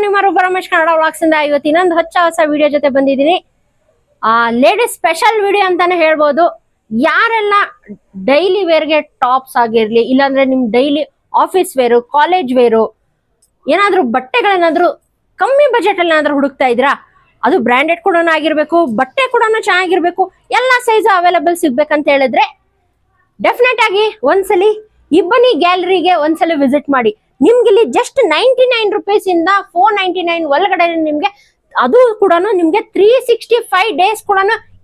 ನಿಮ್ಮ ರಮೇಶ್ ಕನ್ನಡ ವ್ಲಾಗ್ಸ್ ಇಂದ ಇವತ್ತು ಇನ್ನೊಂದು ಹೊಸ ವಿಡಿಯೋ ಜೊತೆ ಬಂದಿದ್ದೀನಿ. ಲೇಡೀಸ್ ಸ್ಪೆಷಲ್ ವಿಡಿಯೋ ಅಂತಾನೆ ಹೇಳ್ಬೋದು. ಯಾರೆಲ್ಲ ಡೈಲಿ ವೇರ್ಗೆ ಟಾಪ್ಸ್ ಆಗಿರ್ಲಿ, ಇಲ್ಲಾಂದ್ರೆ ನಿಮ್ daily office wear, college wear, ಏನಾದ್ರೂ ಬಟ್ಟೆಗಳೇನಾದ್ರೂ ಕಮ್ಮಿ ಬಜೆಟ್ ಅಲ್ಲಿ ಏನಾದ್ರೂ ಹುಡುಕ್ತಾ ಇದ್ರಾ, ಅದು ಬ್ರಾಂಡೆಡ್ ಕೂಡ ಆಗಿರ್ಬೇಕು, ಬಟ್ಟೆ ಕೂಡ ಚೆನ್ನಾಗಿರ್ಬೇಕು, ಎಲ್ಲಾ ಸೈಜ್ ಅವೈಲಬಲ್ ಸಿಗ್ಬೇಕಂತ ಹೇಳಿದ್ರೆ ಡೆಫಿನೆಟ್ ಆಗಿ ಒಂದ್ಸಲಿ ಇಬ್ಬನಿ ಗ್ಯಾಲರಿಗೆ ಒಂದ್ಸಲಿ ವಿಸಿಟ್ ಮಾಡಿ. ನಿಮ್ಗೆ ಇಲ್ಲಿ ಜಸ್ಟ್ 99 ರೂಪೀಸ್ ಇಂದ 499 ಒಳಗಡೆ ನಿಮ್ಗೆ, ಅದು ಕೂಡ ನಿಮ್ಗೆ 365 ಡೇಸ್ ಕೂಡ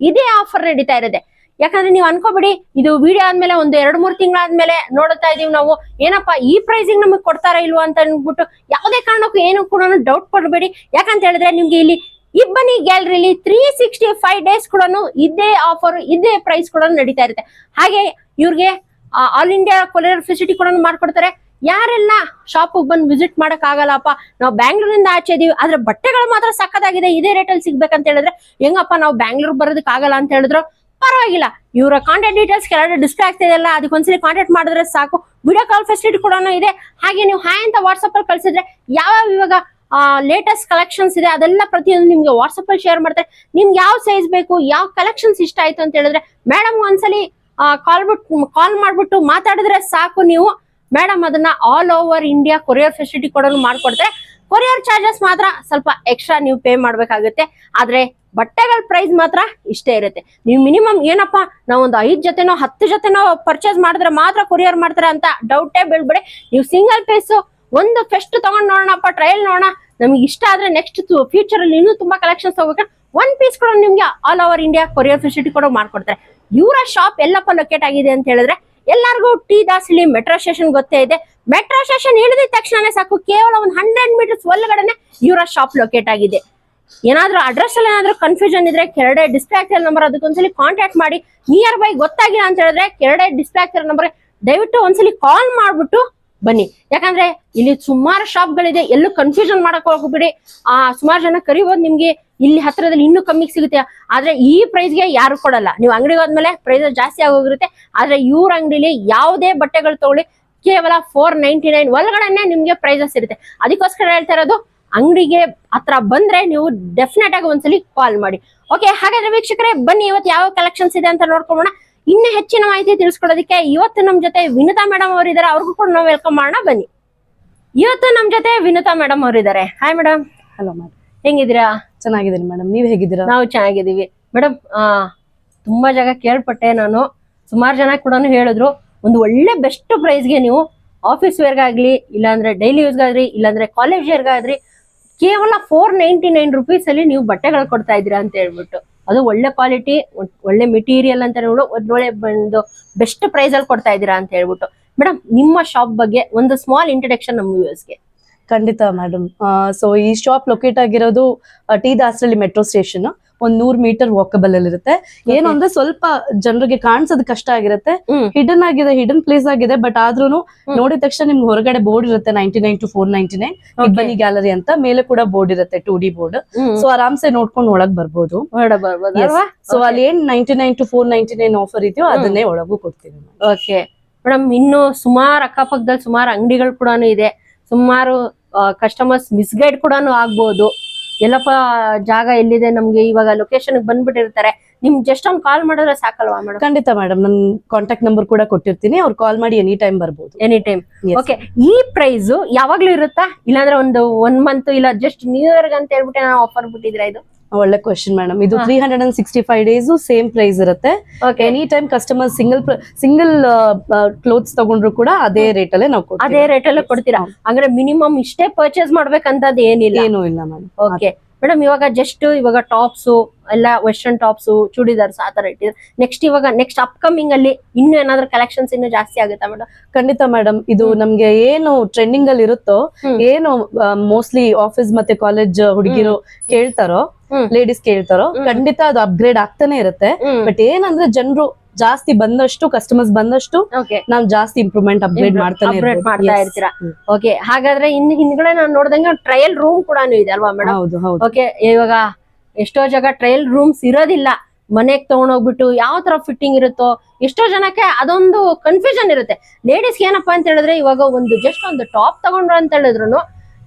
ಇದೇ ಆಫರ್ ನಡೀತಾ ಇರುತ್ತೆ. ಯಾಕಂದ್ರೆ ನೀವು ಅನ್ಕೋಬೇಡಿ, ಇದು ವಿಡಿಯೋ ಆದ್ಮೇಲೆ ಒಂದು 2-3 ತಿಂಗಳಾದ್ಮೇಲೆ ನೋಡ್ತಾ ಇದೀವಿ ನಾವು, ಏನಪ್ಪಾ ಈ ಪ್ರೈಸಿಗೆ ನಮಗೆ ಕೊಡ್ತಾರ ಇಲ್ವಾ ಅಂತ ಅನ್ಬಿಟ್ಟು ಯಾವುದೇ ಕಾರಣಕ್ಕೂ ಏನು ಕೂಡ ಡೌಟ್ ಪಡಬೇಡಿ. ಯಾಕಂತ ಹೇಳಿದ್ರೆ ನಿಮ್ಗೆ ಇಲ್ಲಿ ಇಬ್ಬನಿ ಗ್ಯಾಲರಿಲಿ 365 ಡೇಸ್ ಕೂಡ ಇದೇ ಆಫರ್, ಇದೇ ಪ್ರೈಸ್ ಕೂಡ ನಡೀತಾ ಇರುತ್ತೆ. ಹಾಗೆ ಇವ್ರಿಗೆ ಆಲ್ ಇಂಡಿಯಾ ಕೊರಿಯರ್ ಫೆಸಿಲಿಟಿ ಕೂಡ ಮಾಡ್ಕೊಡ್ತಾರೆ. ಯಾರೆಲ್ಲ ಶಾಪ್ ಬಂದು ವಿಸಿಟ್ ಮಾಡಕ್ ಆಗಲ್ಲಪ್ಪ, ನಾವು ಬ್ಯಾಂಗ್ಳೂರಿಂದ ಆಚೆ ಇದೀವಿ, ಆದ್ರೆ ಬಟ್ಟೆಗಳು ಮಾತ್ರ ಸಕ್ಕತ್ತಾಗಿದೆ, ಇದೇ ರೇಟಲ್ಲಿ ಸಿಗ್ಬೇಕಂತ ಹೇಳಿದ್ರೆ ಹೆಂಗಪ್ಪ ನಾವು ಬ್ಯಾಂಗ್ಳೂರ್ ಬರೋದಕ್ಕೆ ಆಗಲ್ಲ ಅಂತ ಹೇಳಿದ್ರು ಪರವಾಗಿಲ್ಲ, ಇವರ ಕಾಂಟ್ಯಾಕ್ಟ್ ಡೀಟೇಲ್ಸ್ ಕೆಳಗಡೆ ಡಿಸ್ಪ್ಲೇ ಆಗ್ತಿದೆಯಲ್ಲ, ಅದಕ್ಕೊಂದ್ಸಲಿ ಕಾಂಟ್ಯಾಕ್ಟ್ ಮಾಡಿದ್ರೆ ಸಾಕು. ವಿಡಿಯೋ ಕಾಲ್ ಫೆಸಿಲಿಟಿ ಕೂಡ ಇದೆ. ಹಾಗೆ ನೀವು ಹಾಯ್ ಅಂತ ವಾಟ್ಸಪ್ ಅಲ್ಲಿ ಕಳ್ಸಿದ್ರೆ ಯಾವ ಇವಾಗ ಲೇಟೆಸ್ಟ್ ಕಲೆಕ್ಷನ್ಸ್ ಇದೆ ಅದೆಲ್ಲ ಪ್ರತಿಯೊಂದು ನಿಮ್ಗೆ ವಾಟ್ಸಪ್ ಅಲ್ಲಿ ಶೇರ್ ಮಾಡ್ತಾರೆ. ನಿಮ್ಗೆ ಯಾವ ಸೈಜ್ ಬೇಕು, ಯಾವ ಕಲೆಕ್ಷನ್ಸ್ ಇಷ್ಟ ಆಯ್ತು ಅಂತ ಹೇಳಿದ್ರೆ ಮೇಡಮ್ ಒಂದ್ಸಲಿ ಕಾಲ್ ಮಾಡ್ಬಿಟ್ಟು ಮಾತಾಡಿದ್ರೆ ಸಾಕು ನೀವು. ಮೇಡಮ್ ಅದನ್ನ all over India courier facility ಕೂಡ ಮಾಡ್ಕೊಡ್ತಾರೆ. ಕೊರಿಯರ್ ಚಾರ್ಜಸ್ ಮಾತ್ರ ಸ್ವಲ್ಪ ಎಕ್ಸ್ಟ್ರಾ ನೀವು ಪೇ ಮಾಡ್ಬೇಕಾಗುತ್ತೆ, ಆದ್ರೆ ಬಟ್ಟೆಗಳ ಪ್ರೈಸ್ ಮಾತ್ರ ಇಷ್ಟೇ ಇರುತ್ತೆ. ನೀವು ಮಿನಿಮಮ್ ಏನಪ್ಪಾ ನಾವು ಒಂದು 5 ಜೊತೆನೋ 10 ಜೊತೆನೋ ಪರ್ಚೇಸ್ ಮಾಡಿದ್ರೆ ಮಾತ್ರ ಕೊರಿಯರ್ ಮಾಡ್ತಾರೆ ಅಂತ ಡೌಟೇ ಬೀಳ್ಬೇಡಿ. ನೀವು ಸಿಂಗಲ್ ಪೀಸ್ ಒಂದು ಫೆಸ್ಟ್ ತಗೊಂಡ್ ನೋಡೋಣಪ್ಪ, ಟ್ರಯಲ್ ನೋಡೋಣ, ನಮ್ಗೆ ಇಷ್ಟ ಆದ್ರೆ ನೆಕ್ಸ್ಟ್ ಫ್ಯೂಚರ್ ಅಲ್ಲಿ ಇನ್ನೂ ತುಂಬಾ ಕಲೆಕ್ಷನ್ಸ್ ಹೋಗ್ಬೇಕು, ಒನ್ ಪೀಸ್ ಕೂಡ ನಿಮ್ಗೆ all over India courier facility ಕೂಡ ಮಾಡ್ಕೊಡ್ತಾರೆ. ಇವರ ಶಾಪ್ ಎಲ್ಲಪ್ಪ ಲೊಕೇಟ್ ಆಗಿದೆ ಅಂತ ಹೇಳಿದ್ರೆ ಎಲ್ಲರಿಗೂ ಟಿ ದಾಸಹಳ್ಳಿ ಮೆಟ್ರೋ ಸ್ಟೇಷನ್ ಗೊತ್ತೇ ಇದೆ. ಮೆಟ್ರೋ ಸ್ಟೇಷನ್ ಇಳಿದ ತಕ್ಷಣನೇ ಸಾಕು, ಕೇವಲ ಒಂದು 100 ಮೀಟರ್ಸ್ ಒಳಗಡೆನೆ ಇವರ ಶಾಪ್ ಲೊಕೇಟ್ ಆಗಿದೆ. ಏನಾದ್ರೂ ಅಡ್ರೆಸ್ ಅಲ್ಲಿ ಏನಾದ್ರೂ ಕನ್ಫ್ಯೂಷನ್ ಇದ್ರೆ ಕೆಳಗಡೆ ಡಿಸ್ಪ್ಲೇ ಆಗ್ತಿರೋ ನಂಬರ್, ಅದಕ್ಕೊಂದ್ಸಲಿ ಕಾಂಟ್ಯಾಕ್ಟ್ ಮಾಡಿ. ನಿಯರ್ ಬೈ ಗೊತ್ತಾಗಿಲ್ಲ ಅಂತ ಹೇಳಿದ್ರೆ ಕೆಳಗಡೆ ಡಿಸ್ಪ್ಲೇ ಆಗ್ತಿರೋ ನಂಬರ್ ದಯವಿಟ್ಟು ಒಂದ್ಸಲಿ ಕಾಲ್ ಮಾಡ್ಬಿಟ್ಟು ಬನ್ನಿ. ಯಾಕಂದ್ರೆ ಇಲ್ಲಿ ಸುಮಾರು ಶಾಪ್ಗಳಿದೆ, ಎಲ್ಲೂ ಕನ್ಫ್ಯೂಷನ್ ಮಾಡಕ್ ಹೋಗ್ಬಿಡಿ. ಸುಮಾರು ಜನ ಕರಿಬೋದು, ನಿಮ್ಗೆ ಇಲ್ಲಿ ಹತ್ರದಲ್ಲಿ ಇನ್ನೂ ಕಮ್ಮಿಗೆ ಸಿಗುತ್ತೆ, ಆದ್ರೆ ಈ ಪ್ರೈಸ್ಗೆ ಯಾರು ಕೊಡಲ್ಲ. ನೀವು ಅಂಗಡಿಗೆ ಹೋದ್ಮೇಲೆ ಪ್ರೈಸ್ ಜಾಸ್ತಿ ಆಗೋಗಿರುತ್ತೆ, ಆದ್ರೆ ಇವ್ರ ಅಂಗಡಿಲಿ ಯಾವುದೇ ಬಟ್ಟೆಗಳು ತಗೊಳ್ಳಿ ಕೇವಲ 499 ಒಳಗಡೆ ನಿಮ್ಗೆ ಪ್ರೈಸಸ್ ಇರುತ್ತೆ. ಅದಕ್ಕೋಸ್ಕರ ಹೇಳ್ತಾ ಇರೋದು, ಅಂಗಡಿಗೆ ಹತ್ರ ಬಂದ್ರೆ ನೀವು ಡೆಫಿನೆಟ್ ಆಗಿ ಒಂದ್ಸಲಿ ಕಾಲ್ ಮಾಡಿ. ಓಕೆ, ಹಾಗಾದ್ರೆ ವೀಕ್ಷಕರೇ ಬನ್ನಿ, ಇವತ್ತು ಯಾವ ಕಲೆಕ್ಷನ್ಸ್ ಇದೆ ಅಂತ ನೋಡ್ಕೊಳ್ಳೋಣ. ಇನ್ನು ಹೆಚ್ಚಿನ ಮಾಹಿತಿ ತಿಳಿಸ್ಕೊಡೋದಕ್ಕೆ ಇವತ್ತು ನಮ್ ಜೊತೆ ವಿನುತಾ ಮೇಡಮ್ ಅವರು ಇದಾರೆ, ಅವ್ರಿಗೂ ಕೂಡ ನಾವು ವೆಲ್ಕಮ್ ಮಾಡೋಣ ಬನ್ನಿ. ಇವತ್ತು ನಮ್ ಜೊತೆ ವಿನುತಾ ಮೇಡಮ್ ಅವರು ಇದಾರೆ. Hi madam. ಹಲೋ ಮೇಡಮ್, ಹೆಂಗಿದ್ದೀರಾ? ಚೆನ್ನಾಗಿದ್ದೀನಿ ಮೇಡಮ್, ನೀವ್ ಹೇಗಿದ್ದೀರಾ? ನಾವು ಚೆನ್ನಾಗಿದ್ದೀವಿ ಮೇಡಮ್. ತುಂಬಾ ಜಾಗ ಕೇಳ್ಪಟ್ಟೆ ನಾನು, ಸುಮಾರು ಜನ ಕೂಡ ಹೇಳಿದ್ರು ಒಂದು ಒಳ್ಳೆ ಬೆಸ್ಟ್ ಪ್ರೈಸ್ಗೆ ನೀವು ಆಫೀಸ್ ವೇರ್ಗಾಗ್ಲಿ, ಇಲ್ಲಾಂದ್ರೆ ಡೈಲಿ ಯೂಸ್ಗಾದ್ರಿ, ಇಲ್ಲಾಂದ್ರೆ ಕಾಲೇಜ್ ವೇರ್ಗಾದ್ರಿ ಕೇವಲ 499 ರೂಪೀಸ್ ಅಲ್ಲಿ ನೀವು ಬಟ್ಟೆಗಳು ಕೊಡ್ತಾ ಇದ್ದೀರಾ ಅಂತ ಹೇಳ್ಬಿಟ್ಟು, ಅದು ಒಳ್ಳೆ ಕ್ವಾಲಿಟಿ, ಒಳ್ಳೆ ಮೆಟೀರಿಯಲ್ ಅಂತ ಒಳ್ಳೆ ಒಂದು ಬೆಸ್ಟ್ ಪ್ರೈಸ್ ಅಲ್ಲಿ ಕೊಡ್ತಾ ಇದ್ದೀರಾ ಅಂತ ಹೇಳ್ಬಿಟ್ಟು. ಮೇಡಮ್, ನಿಮ್ಮ ಶಾಪ್ ಬಗ್ಗೆ ಒಂದು ಸ್ಮಾಲ್ ಇಂಟ್ರಡಕ್ಷನ್ ನಮ್ಮ ವ್ಯೂವರ್ಸ್ಗೆ. ಖಂಡಿತ ಮೇಡಮ್. ಸೊ ಈ ಶಾಪ್ ಲೊಕೇಟ್ ಆಗಿರೋದು ಟಿ ದಾಸಹಳ್ಳಿ ಮೆಟ್ರೋ ಸ್ಟೇಷನ್, ಒಂದ್ 100 ಮೀಟರ್ ವಾಕಬಲ್ ಅಲ್ಲಿ ಇರುತ್ತೆ. ಏನು ಅಂದ್ರೆ ಸ್ವಲ್ಪ ಜನರಿಗೆ ಕಾಣಿಸೋದು ಕಷ್ಟ ಆಗಿರುತ್ತೆ, ಹಿಡನ್ ಆಗಿದೆ, ಹಿಡನ್ ಪ್ಲೇಸ್ ಆಗಿದೆ. ಬಟ್ ಆದ್ರೂ ನೋಡಿದ ತಕ್ಷಣ ನಿಮ್ಗೆ ಹೊರಗಡೆ ಬೋರ್ಡ್ ಇರುತ್ತೆ 99 to 499 ಇಬ್ಬನಿ ಗ್ಯಾಲರಿ ಅಂತ, ಮೇಲೆ ಕೂಡ ಬೋರ್ಡ್ ಇರುತ್ತೆ 2D ಬೋರ್ಡ್. ಸೊ ಆರಾಮ್ಸೆ ನೋಡ್ಕೊಂಡು ಒಳಗ್ ಬರ್ಬೋದು. ಸೊ ಅಲ್ಲಿ ಏನ್ 99 to 499 ಆಫರ್ ಇದೆಯೋ ಅದನ್ನೇ ಒಳಗೂ ಕೊಡ್ತೀವಿ. ಓಕೆ ಮೇಡಮ್, ಇನ್ನು ಸುಮಾರು ಅಕ್ಕಪಕ್ಕದಲ್ಲಿ ಸುಮಾರು ಅಂಗಡಿಗಳು ಕೂಡ ಇದೆ, ಸುಮಾರು ಕಸ್ಟಮರ್ಸ್ ಮಿಸ್ಗೈಡ್ ಕೂಡ ಆಗ್ಬೋದು. ಎಲ್ಲಪ್ಪ ಜಾಗ ಎಲ್ಲಿದೆ, ನಮ್ಗೆ ಇವಾಗ ಲೊಕೇಶನ್ ಬಂದ್ಬಿಟ್ಟಿರ್ತಾರೆ, ನಿಮ್ ಜಸ್ಟ್ ಒಂದು ಕಾಲ್ ಮಾಡಿದ್ರೆ ಸಾಕಲ್ವಾ ಮೇಡಮ್? ಖಂಡಿತ ಮೇಡಮ್, ನನ್ ಕಾಂಟ್ಯಾಕ್ಟ್ ನಂಬರ್ ಕೂಡ ಕೊಟ್ಟಿರ್ತೀನಿ, ಅವ್ರು ಕಾಲ್ ಮಾಡಿ ಎನಿ ಟೈಮ್ ಬರ್ಬೋದು. Any time. ಓಕೆ, ಈ ಪ್ರೈಸ್ ಯಾವಾಗ್ಲೂ ಇರುತ್ತಾ, ಇಲ್ಲಾಂದ್ರೆ ಒಂದು 1 ಮಂತ್ ಇಲ್ಲ ಜಸ್ಟ್ ನ್ಯೂ ಇಯರ್ ಅಂತ ಹೇಳ್ಬಿಟ್ಟು ನಾವು ಆಫರ್ ಬಿಟ್ಟಿದ್ರೆ? ಇದು ಒಳ್ಳೆ ಕ್ವಶನ್ ಮೇಡಮ್. ಇದು 365 ಡೇಸ್ ಸೇಮ್ ಪ್ರೈಸ್ ಇರುತ್ತೆ. Any time customer single clothes ತಗೊಂಡ್ರು ಕೂಡ ಅದೇ ರೇಟ್ ಅಲ್ಲೇ ನಾವು ಕೊಡ್ತೀವಿ. ಅದೇ ರೇಟ್ ಅಲ್ಲೇ ಕೊಡ್ತೀರಾ? ಅಂದ್ರೆ ಮಿನಿಮಮ್ ಇಷ್ಟೇ ಪರ್ಚೇಸ್ ಮಾಡ್ಬೇಕಂತದ್ದು ಏನಿಲ್ಲ? ಏನೂ ಇಲ್ಲ ಮೇಡಮ್. ಓಕೆ ಮೇಡಮ್, ಇವಾಗ ಟಾಪ್ಸ್ ಎಲ್ಲ ವೆಸ್ಟರ್ನ್ ಟಾಪ್ಸ್, ಚೂಡಿದಾರ್ಸ್ ಆತರ ಇಟ್ಟಿದ್ರೆ ನೆಕ್ಸ್ಟ್ ಅಪ್ಕಮಿಂಗ್ ಅಲ್ಲಿ ಇನ್ನು ಏನಾದ್ರು ಕಲೆಕ್ಷನ್ಸ್ ಇನ್ನು ಜಾಸ್ತಿ ಆಗುತ್ತಾ ಮೇಡಮ್? ಖಂಡಿತ ಮೇಡಮ್. ಇದು ನಮ್ಗೆ ಏನು ಟ್ರೆಂಡಿಂಗ್ ಅಲ್ಲಿ ಇರುತ್ತೋ, ಏನು ಮೋಸ್ಟ್ಲಿ ಆಫೀಸ್ ಮತ್ತೆ ಕಾಲೇಜ್ ಹುಡುಗಿರು ಕೇಳ್ತಾರೋ, ಲೇಡೀಸ್ ಕೇಳ್ತಾರೋ, ಖಂಡಿತ ಅದು ಅಪ್ಗ್ರೇಡ್ ಆಗ್ತಾನೆ ಇರುತ್ತೆ. ಬಟ್ ಏನಂದ್ರೆ ಜನರು ಜಾಸ್ತಿ ಬಂದಷ್ಟು, ಕಸ್ಟಮರ್ಸ್ ಬಂದಷ್ಟು ನಾವ್ ಜಾಸ್ತಿ ಇಂಪ್ರೂವ್ಮೆಂಟ್ ಅಪ್ಗ್ರೇಡ್ ಮಾಡ್ತಾ ಇರ್ತೀರಾ? ಓಕೆ, ಹಾಗಾದ್ರೆ ಇನ್ನು ಹಿಂದ್ಗಡೆ ನಾನು ನೋಡ್ದಂಗೆ ಟ್ರಯಲ್ ರೂಮ್ ಕೂಡ ಇದೆ ಅಲ್ವಾ ಮೇಡಮ್? ಹೌದು ಹೌದು. ಓಕೆ, ಇವಾಗ ಎಷ್ಟೋ ಜಾಗ ಟ್ರಯಲ್ ರೂಮ್ಸ್ ಇರೋದಿಲ್ಲ, ಮನೆಗ್ ತಗೊಂಡೋಗ್ಬಿಟ್ಟು ಯಾವ ತರ ಫಿಟ್ಟಿಂಗ್ ಇರುತ್ತೋ, ಎಷ್ಟೋ ಜನಕ್ಕೆ ಅದೊಂದು ಕನ್ಫ್ಯೂಷನ್ ಇರುತ್ತೆ. ಲೇಡೀಸ್ ಏನಪ್ಪಾ ಅಂತ ಹೇಳಿದ್ರೆ, ಇವಾಗ ಜಸ್ಟ್ ಒಂದು ಟಾಪ್ ತಗೊಂಡ್ರು ಅಂತ ಹೇಳಿದ್ರು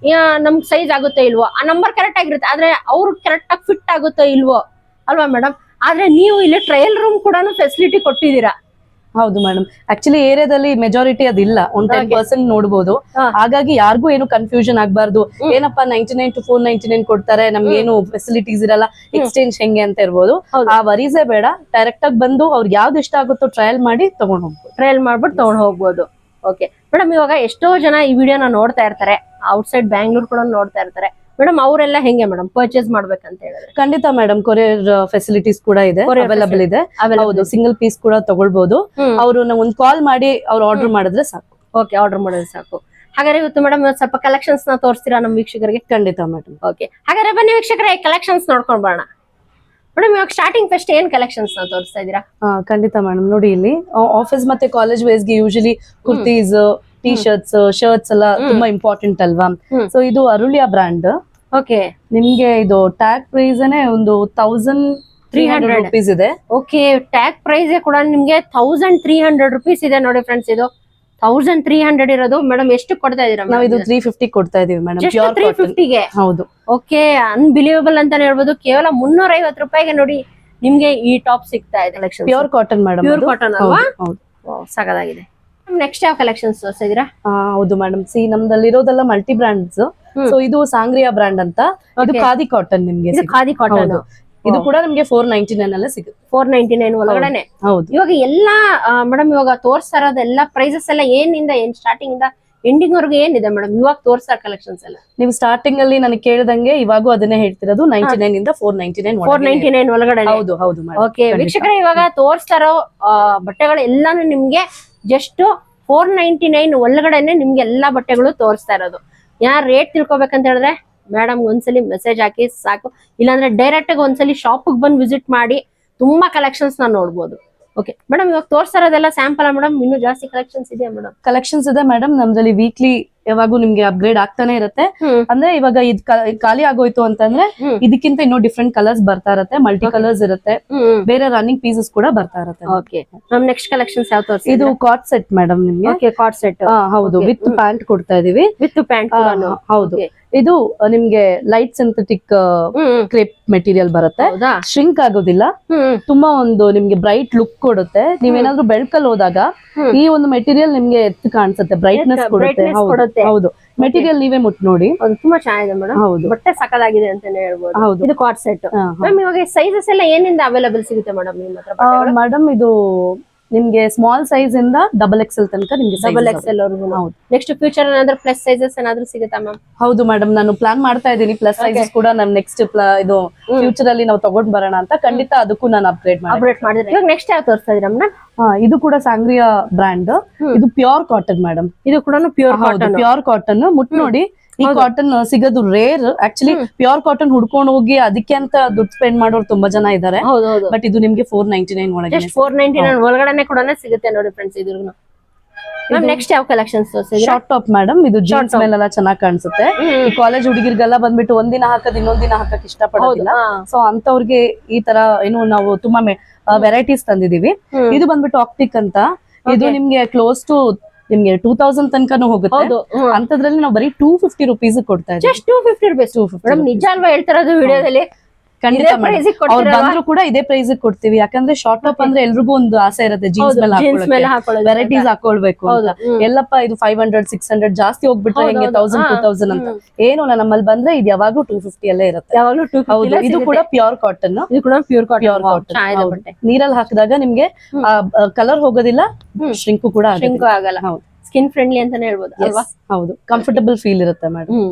ನಮ್ಗೆ ಸೈಜ್ ಆಗುತ್ತೋ ಇಲ್ವೋ, ಆ ನಂಬರ್ ಕರೆಕ್ಟ್ ಆಗಿರುತ್ತೆ, ಆದ್ರೆ ಅವ್ರು ಕರೆಕ್ಟ್ ಆಗಿ ಫಿಟ್ ಆಗುತ್ತೋ ಇಲ್ವೋ ಅಲ್ವಾ ಮೇಡಮ್. ಆದ್ರೆ ನೀವು ಇಲ್ಲಿ ಟ್ರಯಲ್ ರೂಮ್ ಕೂಡ ಫೆಸಿಲಿಟಿ ಕೊಟ್ಟಿದ್ದೀರಾ. ಹೌದು ಮೇಡಮ್, ಆಕ್ಚುಲಿ ಏರಿಯಾದಲ್ಲಿ ಮೆಜಾರಿಟಿ ಅದಿಲ್ಲ, ಒಂದ್ 10% ನೋಡಬಹುದು. ಹಾಗಾಗಿ ಯಾರಿಗೂ ಏನು ಕನ್ಫ್ಯೂಷನ್ ಆಗ್ಬಾರ್ದು, ಏನಪ್ಪಾ 99 to 499 ಕೊಡ್ತಾರೆ, ನಮ್ಗೆ ಏನು ಫೆಸಿಲಿಟೀಸ್ ಇರಲ್ಲ, ಎಕ್ಸ್ಚೇಂಜ್ ಹೆಂಗೆ ಅಂತ ಇರ್ಬೋದು. ಆ ವರೀಸೇ ಬೇಡ, ಡೈರೆಕ್ಟ್ ಆಗಿ ಬಂದು ಅವ್ರಿಗೆ ಯಾವ್ದು ಇಷ್ಟ ಆಗುತ್ತೋ ಟ್ರಯಲ್ ಮಾಡಿ ತಗೊಂಡ್ ಹೋಗ್ಬೋದು, ಟ್ರಯಲ್ ಮಾಡ್ಬಿಟ್ಟು ತಗೊಂಡ್ ಹೋಗ್ಬೋದು. ಓಕೆ ಮೇಡಮ್, ಇವಾಗ ಎಷ್ಟೋ ಜನ ಈ ವಿಡಿಯೋನ ನೋಡ್ತಾ ಇರ್ತಾರೆ, ಔಟ್ಸೈಡ್ ಬ್ಯಾಂಗ್ಳೂರ್ ಕೂಡ ನೋಡ್ತಾ ಇರ್ತಾರೆ ಮೇಡಮ್. ಅವರೆಲ್ಲ ಹೆಂಗೆ ಮೇಡಮ್ ಪರ್ಚೇಸ್ ಮಾಡ್ಬೇಕಂತ ಹೇಳಿದ್ರೆ? ಖಂಡಿತ ಮೇಡಮ್, ಕೊರಿಯರ್ ಫೆಸಿಲಿಟೀಸ್ ಕೂಡ ಇದೆ, ಅವೈಲಬಲ್ ಇದೆ. ಹೌದು, ಸಿಂಗಲ್ ಪೀಸ್ ಕೂಡ ತಗೊಳ್ಬಹುದು. ಅವ್ರು ಒಂದ್ ಕಾಲ್ ಮಾಡಿ ಅವ್ರು ಆರ್ಡರ್ ಮಾಡಿದ್ರೆ ಸಾಕು. ಓಕೆ, ಆರ್ಡರ್ ಮಾಡಿದ್ರೆ ಸಾಕು. ಹಾಗಾದ್ರೆ ಇವತ್ತು ಮೇಡಮ್ ಸ್ವಲ್ಪ ಕಲೆಕ್ಷನ್ಸ್ ನ ತೋರಿಸ್ತೀರಾ ನಮ್ಮ ವೀಕ್ಷಕರಿಗೆ? ಖಂಡಿತ ಮೇಡಮ್. ಓಕೆ, ಹಾಗಾದ್ರೆ ಬನ್ನಿ ವೀಕ್ಷಕರೇ, ಕಲೆಕ್ಷನ್ಸ್ ನೋಡ್ಕೊಂಡ್ ಬರೋಣ. ಮೇಡಮ್ ಇವಾಗ ಸ್ಟಾರ್ಟಿಂಗ್ ಫಸ್ಟ್ ಏನ್ ಕಲೆಕ್ಷನ್ಸ್ ನ ತೋರಿಸ್ತಾ ಇದೀರಾ? ಖಂಡಿತ ಮೇಡಮ್, ನೋಡಿ ಇಲ್ಲಿ ಆಫೀಸ್ ಮತ್ತೆ ಕಾಲೇಜ್ ವೇಸ್ ಗೆ usually kurtis, T shirts, shirts ಎಲ್ಲ ತುಂಬಾ ಇಂಪಾರ್ಟೆಂಟ್ ಅಲ್ವಾ. ಸೊ ಇದು ಅರುಳಿಯಾ ಬ್ರಾಂಡ್. ಓಕೆ, ನಿಮ್ಗೆ ಇದು ಟ್ಯಾಗ್ ಪ್ರೈಸ್ ಒಂದು 1300 rupees ಇದೆ. ಓಕೆ, ಟ್ಯಾಗ್ ಪ್ರೈಸ್ ಕೂಡ ನಿಮ್ಗೆ 1300 rupees ಇದೆ ನೋಡಿ ಫ್ರೆಂಡ್ಸ್. ಇದು 1300 ಇರೋದು ಮೇಡಮ್ ಎಷ್ಟು ಕೊಡ್ತಾ ಇದೀರಾ? ನಾವು ಇದು 350 ಕೊಡ್ತಾ ಇದೀವಿ ಮೇಡಮ್, ಪ್ಯೂರ್ 350 ಗೆ. ಹೌದು. ಓಕೆ, ಅನ್ಬಿಲೀವಬಲ್ ಅಂತಾನೆ ಹೇಳ್ಬೋದು. ಕೇವಲ 350 ರೂಪಾಯಿಗೆ ನೋಡಿ ನಿಮ್ಗೆ ಈ ಟಾಪ್ ಸಿಗ್ತಾ ಇದೆ. Collection pure cotton madam, pure cotton ಅಲ್ವಾ? ಹೌದು, ಸಾಕಾಗಿದೆ. ನೆಕ್ಸ್ಟ್ ಯಾವ ಕಲೆಕ್ಷನ್ಸ್ ತೋರಿಸ್ತಾ ಇದೀರಾ? ಹೌದು ಮೇಡಮ್, ನಮ್ದಲ್ಲಿ ಇರೋದೆಲ್ಲ ಮಲ್ಟಿ ಬ್ರಾಂಡ್ಸ್. ಸೊ ಇದು ಸಾಂಗ್ರಿಯಾ ಬ್ರಾಂಡ್ ಅಂತ, ಇದು ಖಾದಿ ಕಾಟನ್ ನಿಮ್ಗೆ. ಖಾದಿ ಕಾಟನ್ ಇದು ಕೂಡ ನಿಮ್ಗೆ 499 ಅಲ್ಲೇ ಸಿಗುತ್ತೆ. 499 ಒಳಗಡೆನೆ. ಹೌದು. ಇವಾಗ ಎಲ್ಲಾ ಮೇಡಮ್ ಇವಾಗ ತೋರಿಸ್ತಾ ಇರೋದು ಎಲ್ಲ ಪ್ರೈಸಸ್ ಎಲ್ಲ ಏನಿಂದ ಏನ್ ಸ್ಟಾರ್ಟಿಂಗ್ ಇಂದ ಎಂಡಿಂಗ್ ವರ್ಗು ಏನಿದೆ ಮೇಡಮ್ ಇವಾಗ ತೋರಿಸ್ತಾ ಕಲೆಕ್ಷನ್ಸ್ ಎಲ್ಲ? ನೀವು ಸ್ಟಾರ್ಟಿಂಗ್ ಅಲ್ಲಿ ನನಗೆ ಕೇಳಿದಂಗೆ ಇವಾಗೂ ಅದನ್ನೇ ಹೇಳ್ತಿರೋದು, 99 ಇಂದ 499 ಒಳಗಡೆ. ಹೌದು ಹೌದು. ಓಕೆ ವೀಕ್ಷಕರೇ, ಇವಾಗ ತೋರಿಸ್ತಾ ಇರೋ ಬಟ್ಟೆಗಳು ಎಲ್ಲಾನು ನಿಮ್ಗೆ ಜಸ್ಟ್ 499 ಒಳಗಡೆನೆ ನಿಮ್ಗೆ ಎಲ್ಲಾ ಬಟ್ಟೆಗಳು ತೋರಿಸ್ತಾ ಇರೋದು. ಯಾರು ರೇಟ್ ತಿಳ್ಕೊಬೇಕಂತ ಹೇಳಿದ್ರೆ ಮೇಡಮ್ ಒಂದ್ಸಲಿ ಮೆಸೇಜ್ ಹಾಕಿ ಸಾಕು, ಇಲ್ಲಾಂದ್ರೆ ಡೈರೆಕ್ಟ್ ಆಗಿ ಒಂದ್ಸಲಿ ಶಾಪ್ ಬಂದು ವಿಸಿಟ್ ಮಾಡಿ ತುಂಬಾ ಕಲೆಕ್ಷನ್ಸ್ ನ ನೋಡ್ಬೋದು. ಓಕೆ ಮೇಡಮ್, ಇವಾಗ ತೋರಿಸ್ತಾ ಇರೋದೆಲ್ಲ ಸ್ಯಾಂಪಲ್ ಮೇಡಮ್, ಇನ್ನೂ ಜಾಸ್ತಿ ಕಲೆಕ್ಷನ್ಸ್ ಇದೆಯಾ ಮೇಡಮ್? ಕಲೆಕ್ಷನ್ಸ್ ಇದೆ ಮೇಡಮ್, ನಮ್ದ್ರಲ್ಲಿ ವೀಕ್ಲಿ ಯಾವಾಗೂ ನಿಮ್ಗೆ ಅಪ್ಗ್ರೇಡ್ ಆಗ್ತಾನೆ ಇರುತ್ತೆ. ಅಂದ್ರೆ ಇವಾಗ ಇದ್ ಖಾಲಿ ಆಗೋಯ್ತು ಅಂತಂದ್ರೆ ಇದಕ್ಕಿಂತ ಇನ್ನೂ ಡಿಫ್ರೆಂಟ್ ಕಲರ್ಸ್ ಬರ್ತಾ ಇರುತ್ತೆ, ಮಲ್ಟಿ ಕಲರ್ಸ್ ಇರುತ್ತೆ, ಬೇರೆ ರನ್ನಿಂಗ್ ಪೀಸಸ್ ಕೂಡ ಬರ್ತಾ ಇರುತ್ತೆ. ಓಕೆ, ನಮ್ ನೆಕ್ಸ್ಟ್ ಕಲೆಕ್ಷನ್ಸ್ ಯಾವ ತೋರಿಸಿ? ಇದು ಕಾಟ್ ಸೆಟ್ ಮೇಡಮ್ ನಿಮ್ಗೆ. ಓಕೆ, ಕಾಟ್ ಸೆಟ್. ಹೌದು, ವಿತ್ ಪ್ಯಾಂಟ್ ಕೊಡ್ತಾ ಇದೀವಿ. With pant. ಹೌದು, ಇದು ನಿಮ್ಗೆ ಲೈಟ್ ಸಿಂಥೆಟಿಕ್ ಕ್ರೇಪ್ ಮೆಟೀರಿಯಲ್ ಬರುತ್ತೆ, ಶ್ರಿಂಕ್ ಆಗೋದಿಲ್ಲ, ತುಂಬಾ ಒಂದು ನಿಮ್ಗೆ ಬ್ರೈಟ್ ಲುಕ್ ಕೊಡುತ್ತೆ. ನೀವೇನಾದ್ರೂ ಬೆಳಕಲ್ಲಿ ಹೋದಾಗ ಈ ಒಂದು ಮೆಟೀರಿಯಲ್ ನಿಮ್ಗೆ ಎತ್ತು ಕಾಣಿಸುತ್ತೆ, ಬ್ರೈಟ್ನೆಸ್ ಕೊಡುತ್ತೆ. ಹೌದು, ಮೆಟೀರಿಯಲ್ ನೀವೇ ಮುಟ್ ನೋಡಿ, ತುಂಬಾ ಚೆನ್ನಾಗಿದೆ ಮೇಡಮ್. ಹೌದು, ಬಟ್ಟೆ ಸಕ್ಕದಾಗಿದೆ ಅಂತಾನೆ ಹೇಳ್ಬೋದು. ಹೌದು, ಇದು ಕಾಟ್ ಸೆಟ್. ಮ್ಯಾಮ್ ಇವಾಗ ಸೈಜಸ್ ಎಲ್ಲ ಏನಿಂದ ಅವೈಲೇಬಲ್ ಸಿಗುತ್ತೆ ಮೇಡಮ್ ನಿಮ್ಮ ಹತ್ರ? ಮೇಡಮ್ ಇದು ನಿಮ್ಗೆ ಸ್ಮಾಲ್ ಸೈಜ್ ಇಂದ XXL ತನಕ ನಿಮ್ಗೆ XXL ವರೆಗೂ. ನೆಕ್ಸ್ಟ್ ಫ್ಯೂಚರ್ ಏನಾದ್ರೂ ಪ್ಲಸ್ ಸೈಜಸ್ ಏನಾದ್ರೂ ಸಿಗುತ್ತಾ ಮ್ಯಾಮ್? ಹೌದು ಮೇಡಮ್, ನಾನು ಪ್ಲಾನ್ ಮಾಡ್ತಾ ಇದ್ದೀನಿ ಪ್ಲಸ್ ಸೈಜಸ್ ಕೂಡ ನಮ್ ನೆಕ್ಸ್ಟ್ ಇದು ಫ್ಯೂಚರ್ ಅಲ್ಲಿ ನಾವು ತಗೊಂಡ್ ಬರೋಣ ಅಂತ. ಖಂಡಿತ ಅದಕ್ಕೂ ನಾನು ಅಪ್ಗ್ರೇಡ್ ಮಾಡಿದ್ರೆ. ಇವಾಗ ನೆಕ್ಸ್ಟ್ ಯಾವ ತೋರಿಸ್ತಾ ಇದೀರಾ ಮೇಡಮ್? ಇದು ಕೂಡ ಸಾಂಗ್ರಿಯಾ ಬ್ರಾಂಡ್. ಇದು ಪ್ಯೂರ್ ಕಾಟನ್ ಮೇಡಮ್. ಇದು ಕೂಡ ಪ್ಯೂರ್ ಕಾಟನ್. ಮುಟ್ ನೋಡಿ, ಈ ಕಾಟನ್ ಸಿಗೋದು ರೇರ್. ಆಕ್ಚುಲಿ ಪ್ಯೂರ್ ಕಾಟನ್ ಹುಡ್ಕೊಂಡು ಹೋಗಿ ಅದಕ್ಕೆ ಅಂತ ದುಡ್ಡು ಸ್ಪೆಂಡ್ ಮಾಡೋರು ತುಂಬಾ ಜನ ಇದಾರೆ. ಬಟ್ ಇದು ನಿಮ್ಗೆ 499 ಒಳಗೆ, 499 ಒಳಗಡೆ ಕೂಡ ಸಿಗುತ್ತೆ ನೋಡಿ ಫ್ರೆಂಡ್ಸ್. ಇದ್ರೂ ನೆಕ್ಸ್ಟ್ ಯಾವ ಕಲೆಕ್ಷನ್ಸ್ ತೋರಿಸಿದ್ರಿ? Short top madam. ಇದು ಜೀನ್ಸ್ ಮೇಲೆಲ್ಲ ಚೆನ್ನಾಗಿ ಕಾಣಿಸುತ್ತೆ. ಈ ಕಾಲೇಜ್ ಹುಡುಗಿರ್ಗೆಲ್ಲ ಬಂದ್ಬಿಟ್ಟು ಒಂದಿನ ಹಾಕದ್ ಇನ್ನೊಂದ್ ದಿನ ಹಾಕಕ್ ಇಷ್ಟ ಪಡೋದಿಲ್ಲ. ಸೊ ಅಂತವ್ರಿಗೆ ಈ ತರ ಏನು ನಾವು ತುಂಬಾ ವೆರೈಟೀಸ್ ತಂದಿದೀವಿ. ಇದು ಬಂದ್ಬಿಟ್ಟು ಆಪ್ಟಿಕ್ ಅಂತ. ಇದು ನಿಮ್ಗೆ ಕ್ಲೋಸ್ ಟು ನಿಮ್ಗೆ 2000 ತನಕನೂ ಹೋಗುತ್ತೆ. ಅಂತದ್ರಲ್ಲಿ ನಾವು ಬರೀ 250 rupees ಕೊಡ್ತಾ ಇದ್ದೀವಿ. Just 250 rupees. ಮೇಡಮ್ ನಿಜ ಅಲ್ವಾ ಹೇಳ್ತಾ ಇರೋದು ವಿಡಿಯೋದಲ್ಲಿ? ಖಂಡಿತ ಅವ್ರು ಬಂದ್ರು ಕೂಡ ಇದೇ ಪ್ರೈಸ್ ಕೊಡ್ತೀವಿ. ಯಾಕಂದ್ರೆ ಶಾರ್ಟ್ ಟಾಪ್ ಅಂದ್ರೆ ಎಲ್ರಿಗೂ ಒಂದು ಆಸೆ ಇರುತ್ತೆ, ಜೀನ್ಸ್ ಮೇಲೆ ಹಾಕೊಳ್ಳೋಕೆ, ವೆರೈಟೀಸ್ ಹಾಕೊಳ್ಬೇಕು ಅಂತ. ಎಲ್ಲಪ್ಪ ಇದು 500 600 ಜಾಸ್ತಿ ಹೋಗ್ಬಿಟ್ರೆ ಹೆಂಗೆ 1000 2000 ಅಂತ ಏನು ನಮ್ಮಲ್ಲಿ ಬಂದ್ರೆ ಇದು ಯಾವಾಗ್ಲೂ 250 ಅಲ್ಲೇ ಇರುತ್ತೆ. ಹೌದು, ಇದು ಕೂಡ ಪ್ಯೂರ್ ಕಾಟನ್. ಇದು ಕೂಡ ಪ್ಯೂರ್ ಕಾಟನ್. ನೀರಲ್ಲಿ ಹಾಕಿದಾಗ ನಿಮ್ಗೆ ಕಲರ್ ಹೋಗೋದಿಲ್ಲ, ಶ್ರಿಂಕು ಕೂಡ ಆಗಲ್ಲ. ಸ್ಕಿನ್ ಫ್ರೆಂಡ್ಲಿ ಅಂತಾನೆ ಹೇಳ್ಬೋದು ಅಲ್ವಾ? ಹೌದು, ಕಂಫರ್ಟಬಲ್ ಫೀಲ್ ಇರುತ್ತೆ ಮೇಡಮ್.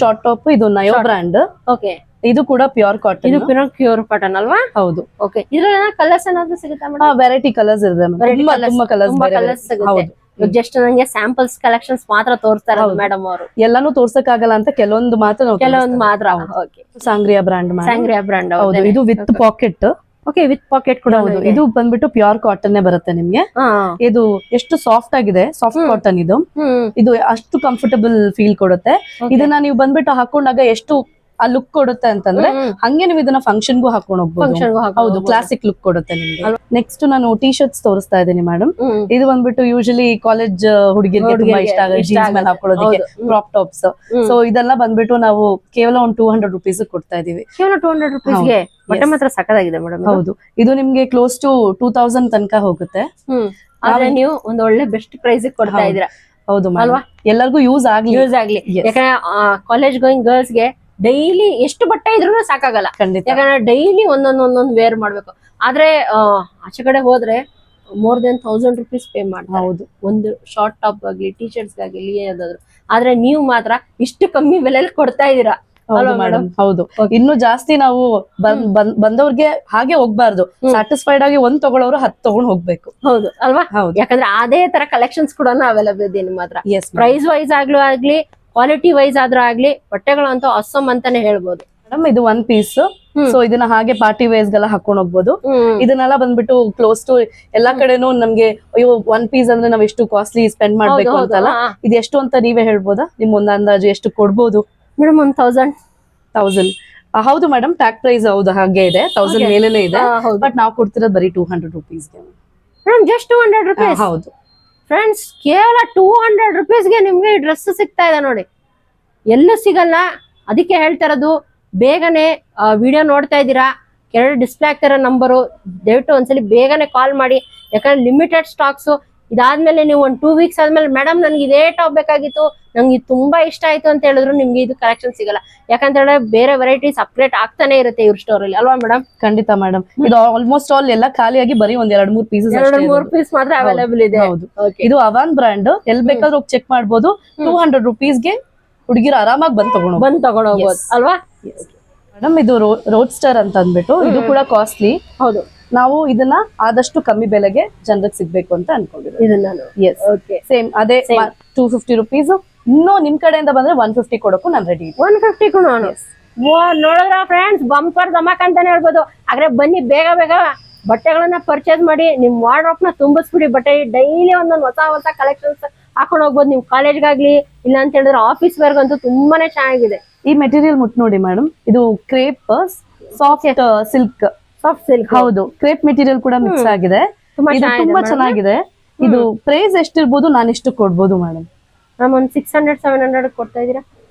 ಶಾರ್ಟ್ ಟಾಪ್ ಇದು ನಯೋ ಬ್ರಾಂಡ್. ಓಕೆ, ಇದು ಕೂಡ ಪ್ಯೂರ್ ಕಾಟನ್. ಇದು ಪ್ಯೂರ್ ಕಾಟನ್ ಅಲ್ವಾ? ಹೌದು. ಓಕೆ, ಇದ್ರಲ್ಲಿ ಕಲರ್ಸ್ ಏನಾದ್ರು ಸಿಗುತ್ತಾ ಮೇಡಮ್? ವೆರೈಟಿ ಕಲರ್ಸ್ ಇದೆ, ತುಂಬಾ ಕಲರ್ಸ್ ಸಿಗುತ್ತೆ. ಜಸ್ಟ್ ನಂಗೆ ಸ್ಯಾಂಪಲ್ಸ್ ಕಲೆಕ್ಷನ್ಸ್ ಮಾತ್ರ ತೋರಿಸ್ತಾ ಇರೋದು ಮೇಡಮ್ ಅವರು. ಎಲ್ಲಾನು ತೋರ್ಸಕ್ಕಾಗಲ್ಲ ಅಂತ ಕೆಲವೊಂದು ಮಾತ್ರ. Okay, Sangria brand. Sangria brand. ಹೌದು, ಇದು with pocket. Okay, with pocket ಕೂಡ. ಇದು ಬಂದ್ಬಿಟ್ಟು ಪ್ಯೂರ್ ಕಾಟನ್ ಬರುತ್ತೆ ನಿಮ್ಗೆ. ಇದು ಎಷ್ಟು ಸಾಫ್ಟ್ ಆಗಿದೆ, ಸಾಫ್ಟ್ ಕಾಟನ್ ಇದು. ಇದು ಅಷ್ಟು ಕಂಫರ್ಟಬಲ್ ಫೀಲ್ ಕೊಡುತ್ತೆ. ಇದನ್ನ ನೀವು ಬಂದ್ಬಿಟ್ಟು ಹಾಕೊಂಡಾಗ ಎಷ್ಟು ಆ ಲುಕ್ ಕೊಡುತ್ತೆ ಅಂತಂದ್ರೆ ಹಂಗೆ ನೀವು ಇದನ್ನ ಫಂಕ್ಷನ್ಗೂ ಹಾಕೊಂಡು ಹೋಗ್ಬೋದು. ಫಂಕ್ಷನ್ ಹೌದು, ಕ್ಲಾಸಿಕ್ ಲುಕ್ ಕೊಡುತ್ತೆ ನಿಮ್ಗೆ. ನೆಕ್ಸ್ಟ್ ನಾನು ಟಿ ಶರ್ಟ್ಸ್ ತೋರಿಸ್ತಾ ಇದ್ದೀನಿ ಮೇಡಮ್. ಇದು ಬಂದ್ಬಿಟ್ಟು ಯೂಶಲಿ ಕಾಲೇಜ್ ಹುಡುಗಿರಿಗೆ ತುಂಬಾ ಇಷ್ಟ ಆಗುತ್ತೆ, ಜೀನ್ಸ್ ಮೇಲೆ ಹಾಕೊಳ್ಳೋದಕ್ಕೆ, ಕ್ರಾಪ್ ಟಾಪ್ಸ್. ಸೊ ಇದೆಲ್ಲ ಬಂದ್ಬಿಟ್ಟು ನಾವು ಕೇವಲ ಒಂದು 200 rupees ಕೊಡ್ತಾ ಇದೀವಿ. ಕೇವಲ 200 rupeesಗೆ ಬಟ್ಟೆ ಮಾತ್ರ ಸಕ್ಕದಾಗಿದೆ ಮೇಡಮ್. ಹೌದು, ಇದು ನಿಮ್ಗೆ ಕ್ಲೋಸ್ ಟು 2000 ತನಕ ಹೋಗುತ್ತೆ. ಆದ್ರೆ ನೀವು ಒಂದು ಒಳ್ಳೆ ಬೆಸ್ಟ್ ಪ್ರೈಸ್ ಕೊಡ್ತಾ ಇದೀರಾ. ಹೌದು ಅಲ್ವಾ, ಎಲ್ಲರಿಗೂ ಯೂಸ್ ಆಗ್ಲಿ. ಯಾಕಂದ್ರೆ ಕಾಲೇಜ್ ಗೋಯಿಂಗ್ ಗರ್ಲ್ಸ್ ಗೆ ಡೈಲಿ ಎಷ್ಟು ಬಟ್ಟೆ ಇದ್ರೂ ಸಾಕಾಗಲ್ಲ. ಖಂಡಿತ. ಯಾಕಂದ್ರೆ ಡೈಲಿ ಒಂದೊಂದ್ ವೇರ್ ಮಾಡ್ಬೇಕು. ಆದ್ರೆ ಆಚೆ ಕಡೆ ಹೋದ್ರೆ more than 1000 rupees ಪೇ ಮಾಡ್ತಾರೆ. ಹೌದು, ಒಂದು ಶಾರ್ಟ್ ಟಾಪ್ ಆಗ್ಲಿ, ಟಿ ಶರ್ಟ್ಸ್ ಆಗ್ಲಿ ಯಾವ್ದಾದ್ರು. ಆದ್ರೆ ನೀವು ಮಾತ್ರ ಇಷ್ಟು ಕಮ್ಮಿ ಬೆಲೆಯಲ್ಲಿ ಕೊಡ್ತಾ ಇದೀರಾ. ಹೌದು, ಇನ್ನು ಜಾಸ್ತಿ ನಾವು ಬಂದವ್ರಿಗೆ ಹಾಗೆ ಹೋಗ್ಬಾರ್ದು. ಸ್ಯಾಟಿಸ್ಫೈಡ್ ಆಗಿ ಒಂದ್ ತಗೊಳ್ಳೋರು 10 ತಗೊಂಡ್ ಹೋಗ್ಬೇಕು. ಹೌದು ಅಲ್ವಾ? ಹೌದು, ಯಾಕಂದ್ರೆ ಅದೇ ತರ ಕಲೆಕ್ಷನ್ಸ್ ಕೂಡ ಅವೈಲೇಬಲ್ ಇದೆ ನಿಮ್ಮ ಹತ್ರ. Yes, ಪ್ರೈಸ್ ವೈಸ್ ಆಗ್ಲಿ ಕ್ವಾಲಿಟಿ ವೈಸ್ ಆದ್ರೂ ಆಗ್ಲಿ ಬಟ್ಟೆಗಳಂತೂ ಅಸಮ್ ಅಂತಾನೆ ಹೇಳ್ಬೋದು ಮೇಡಮ್. ಇದು 1 piece. ಸೊ ಇದನ್ನ ಹಾಗೆ ಪಾರ್ಟಿ ವೇಸ್ ಗೆಲ್ಲ ಹಾಕೊಂಡ್ ಹೋಗ್ಬೋದು. ಇದನ್ನೆಲ್ಲ ಬಂದ್ಬಿಟ್ಟು ಕ್ಲೋಸ್ ಟು ಎಲ್ಲಾ ಕಡೆನೂ ನಮ್ಗೆ ಅಯ್ಯೋ 1 piece ಅಂದ್ರೆ ನಾವ್ ಎಷ್ಟು ಕಾಸ್ಟ್ಲಿ ಸ್ಪೆಂಡ್ ಮಾಡ್ಬೇಕು ಅಂತಲ್ಲ. ಇದು ಎಷ್ಟು ಅಂತ ನೀವೇ ಹೇಳ್ಬೋದಾ? ನಿಮ್ ಒಂದು ಅಂದಾಜು ಎಷ್ಟು ಕೊಡ್ಬೋದು ಮೇಡಮ್? 1000. ಹೌದು ಮೇಡಮ್, ಟ್ಯಾಗ್ ಪ್ರೈಸ್ ಹೌದು ಹಾಗೆ ಇದೆ, 1000 ಮೇಲೇನೆ ಇದೆ. ಬಟ್ ನಾವು ಕೊಡ್ತಿರೋದು ಬರೀ 200 rupees ಗೆ ಮೇಡಮ್. Just 200 rupees. ಹೌದು ಫ್ರೆಂಡ್ಸ್, ಕೇವಲ 200 rupees ಗೆ ನಿಮ್ಗೆ ಡ್ರೆಸ್ ಸಿಗ್ತಾ ಇದೆ ನೋಡಿ. ಎಲ್ಲೂ ಸಿಗಲ್ಲ. ಅದಕ್ಕೆ ಹೇಳ್ತಾ ಇರೋದು, ಬೇಗನೆ ವಿಡಿಯೋ ನೋಡ್ತಾ ಇದ್ದೀರಾ, ಕೆಳಗಡೆ ಡಿಸ್ಪ್ಲೇ ಆಗ್ತಿರೋ ನಂಬರು, ದಯವಿಟ್ಟು ಒಂದ್ಸಲಿ ಬೇಗನೆ ಕಾಲ್ ಮಾಡಿ. ಯಾಕಂದ್ರೆ ಲಿಮಿಟೆಡ್ ಸ್ಟಾಕ್ಸ್. ಇದಾದ್ಮೇಲೆ ನೀವು ಒಂದು 2 weeks ಆದ್ಮೇಲೆ ಮೇಡಮ್ ನನ್ಗೆ ಇದೇ ಟಾಪ್ ಬೇಕಾಗಿತ್ತು, ನಂಗೆ ಇದು ತುಂಬಾ ಇಷ್ಟ ಆಯ್ತು ಅಂತ ಹೇಳಿದ್ರು ನಿಮ್ಗೆ ಇದು ಕಲೆಕ್ಷನ್ ಸಿಗಲ್ಲ. ಯಾಕಂತ ಹೇಳಿದ್ರೆ ಬೇರೆ ವೆರೈಟೀಸ್ ಅಪ್ಡೇಟ್ ಆಗ್ತಾನೆ ಇರುತ್ತೆ ಇವ್ರ ಸ್ಟೋರ್ ಅಲ್ಲಿ, ಅಲ್ವಾ ಮೇಡಮ್? ಖಂಡಿತ ಮೇಡಮ್. ಇದು ಆಲ್ಮೋಸ್ಟ್ ಆಲ್ ಎಲ್ಲ ಖಾಲಿಯಾಗಿ ಬರೀ ಒಂದ್ 2-3 ಪೀಸಸ್ 2-3 ಪೀಸ್ ಮಾತ್ರ ಅವೈಲೇಬಲ್ ಇದೆ. ಹೌದು, ಇದು ಅವಾನ್ ಬ್ರ್ಯಾಂಡ್. ಎಲ್ ಬೇಕಾದ್ರೂ ಹೋಗಿ ಚೆಕ್ ಮಾಡ್ಬೋದು. 200 rupees ಗೆ ಹುಡುಗಿರು ಆರಾಮಾಗಿ ಬಂದ್ ತಗೊಂಡೋಗ್ಬೋದು ಅಲ್ವಾ ಮೇಡಮ್? ಇದು ರೋಡ್ಸ್ಟರ್ ಅಂತ ಅಂದ್ಬಿಟ್ಟು ಇದು ಕೂಡ ಕಾಸ್ಟ್ಲಿ. ಹೌದು, ನಾವು ಇದನ್ನ ಆದಷ್ಟು ಕಮ್ಮಿ ಬೆಲೆಗೆ ಜನರಿಗೆ ಸಿಗ್ಬೇಕು ಅಂತ ಅನ್ಕೊಂಡಿದ್ದೀವಿ. ಇದನ್ನ ಸೇಮ್ ಅದೇ 250 rupees. ಇನ್ನು ನಿಮ್ ಕಡೆಯಿಂದ ಬಂದ್ರೆ 150 ಕೊಡಕ್ಕೂ ನಾನು ರೆಡಿ. 150 ನೋಡಿದ್ರ ಫ್ರೆಂಡ್ಸ್, ಬಂಪರ್ ಧಮಾಕ್ ಅಂತಾನೆ ಹೇಳ್ಬೋದು. ಆದ್ರೆ ಬನ್ನಿ, ಬೇಗ ಬೇಗ ಬಟ್ಟೆಗಳನ್ನ ಪರ್ಚೇಸ್ ಮಾಡಿ ನಿಮ್ ವಾರ್ಡ್ರೋಬ್ ನ ತುಂಬಿಸ್ಬಿಡಿ. ಬಟ್ಟೆ ಡೈಲಿ ಒಂದೊಂದು ಹೊಸ ಕಲೆಕ್ಷನ್ಸ್ ಹಾಕೊಂಡು ಹೋಗ್ಬೋದು. ನಿಮ್ ಕಾಲೇಜ್ಗಾಗ್ಲಿ, ಇಲ್ಲ ಅಂತ ಹೇಳಿದ್ರೆ ಆಫೀಸ್ ವರ್ಗಂತೂ ತುಂಬಾನೇ ಚೆನ್ನಾಗಿದೆ. ಈ ಮೆಟೀರಿಯಲ್ ಮುಟ್ ನೋಡಿ ಮೇಡಮ್, ಇದು ಕ್ರೇಪ್ ಸಾಫ್ಟ್ ಸಿಲ್ಕ್. ಹೌದು, ಕ್ರೇಪ್ ಮೆಟೀರಿಯಲ್ ಕೂಡ ಮಿಕ್ಸ್ ಆಗಿದೆ. ತುಂಬಾ ಚೆನ್ನಾಗಿದೆ. ಇದು ಪ್ರೈಸ್ ಎಷ್ಟಿರ್ಬೋದು, ನಾನು ಎಷ್ಟು ಕೊಡ್ಬೋದು ಮೇಡಮ್? ಒಂದು 600-700 ಕೊಡ್ತಾ ಇದೀರಾ?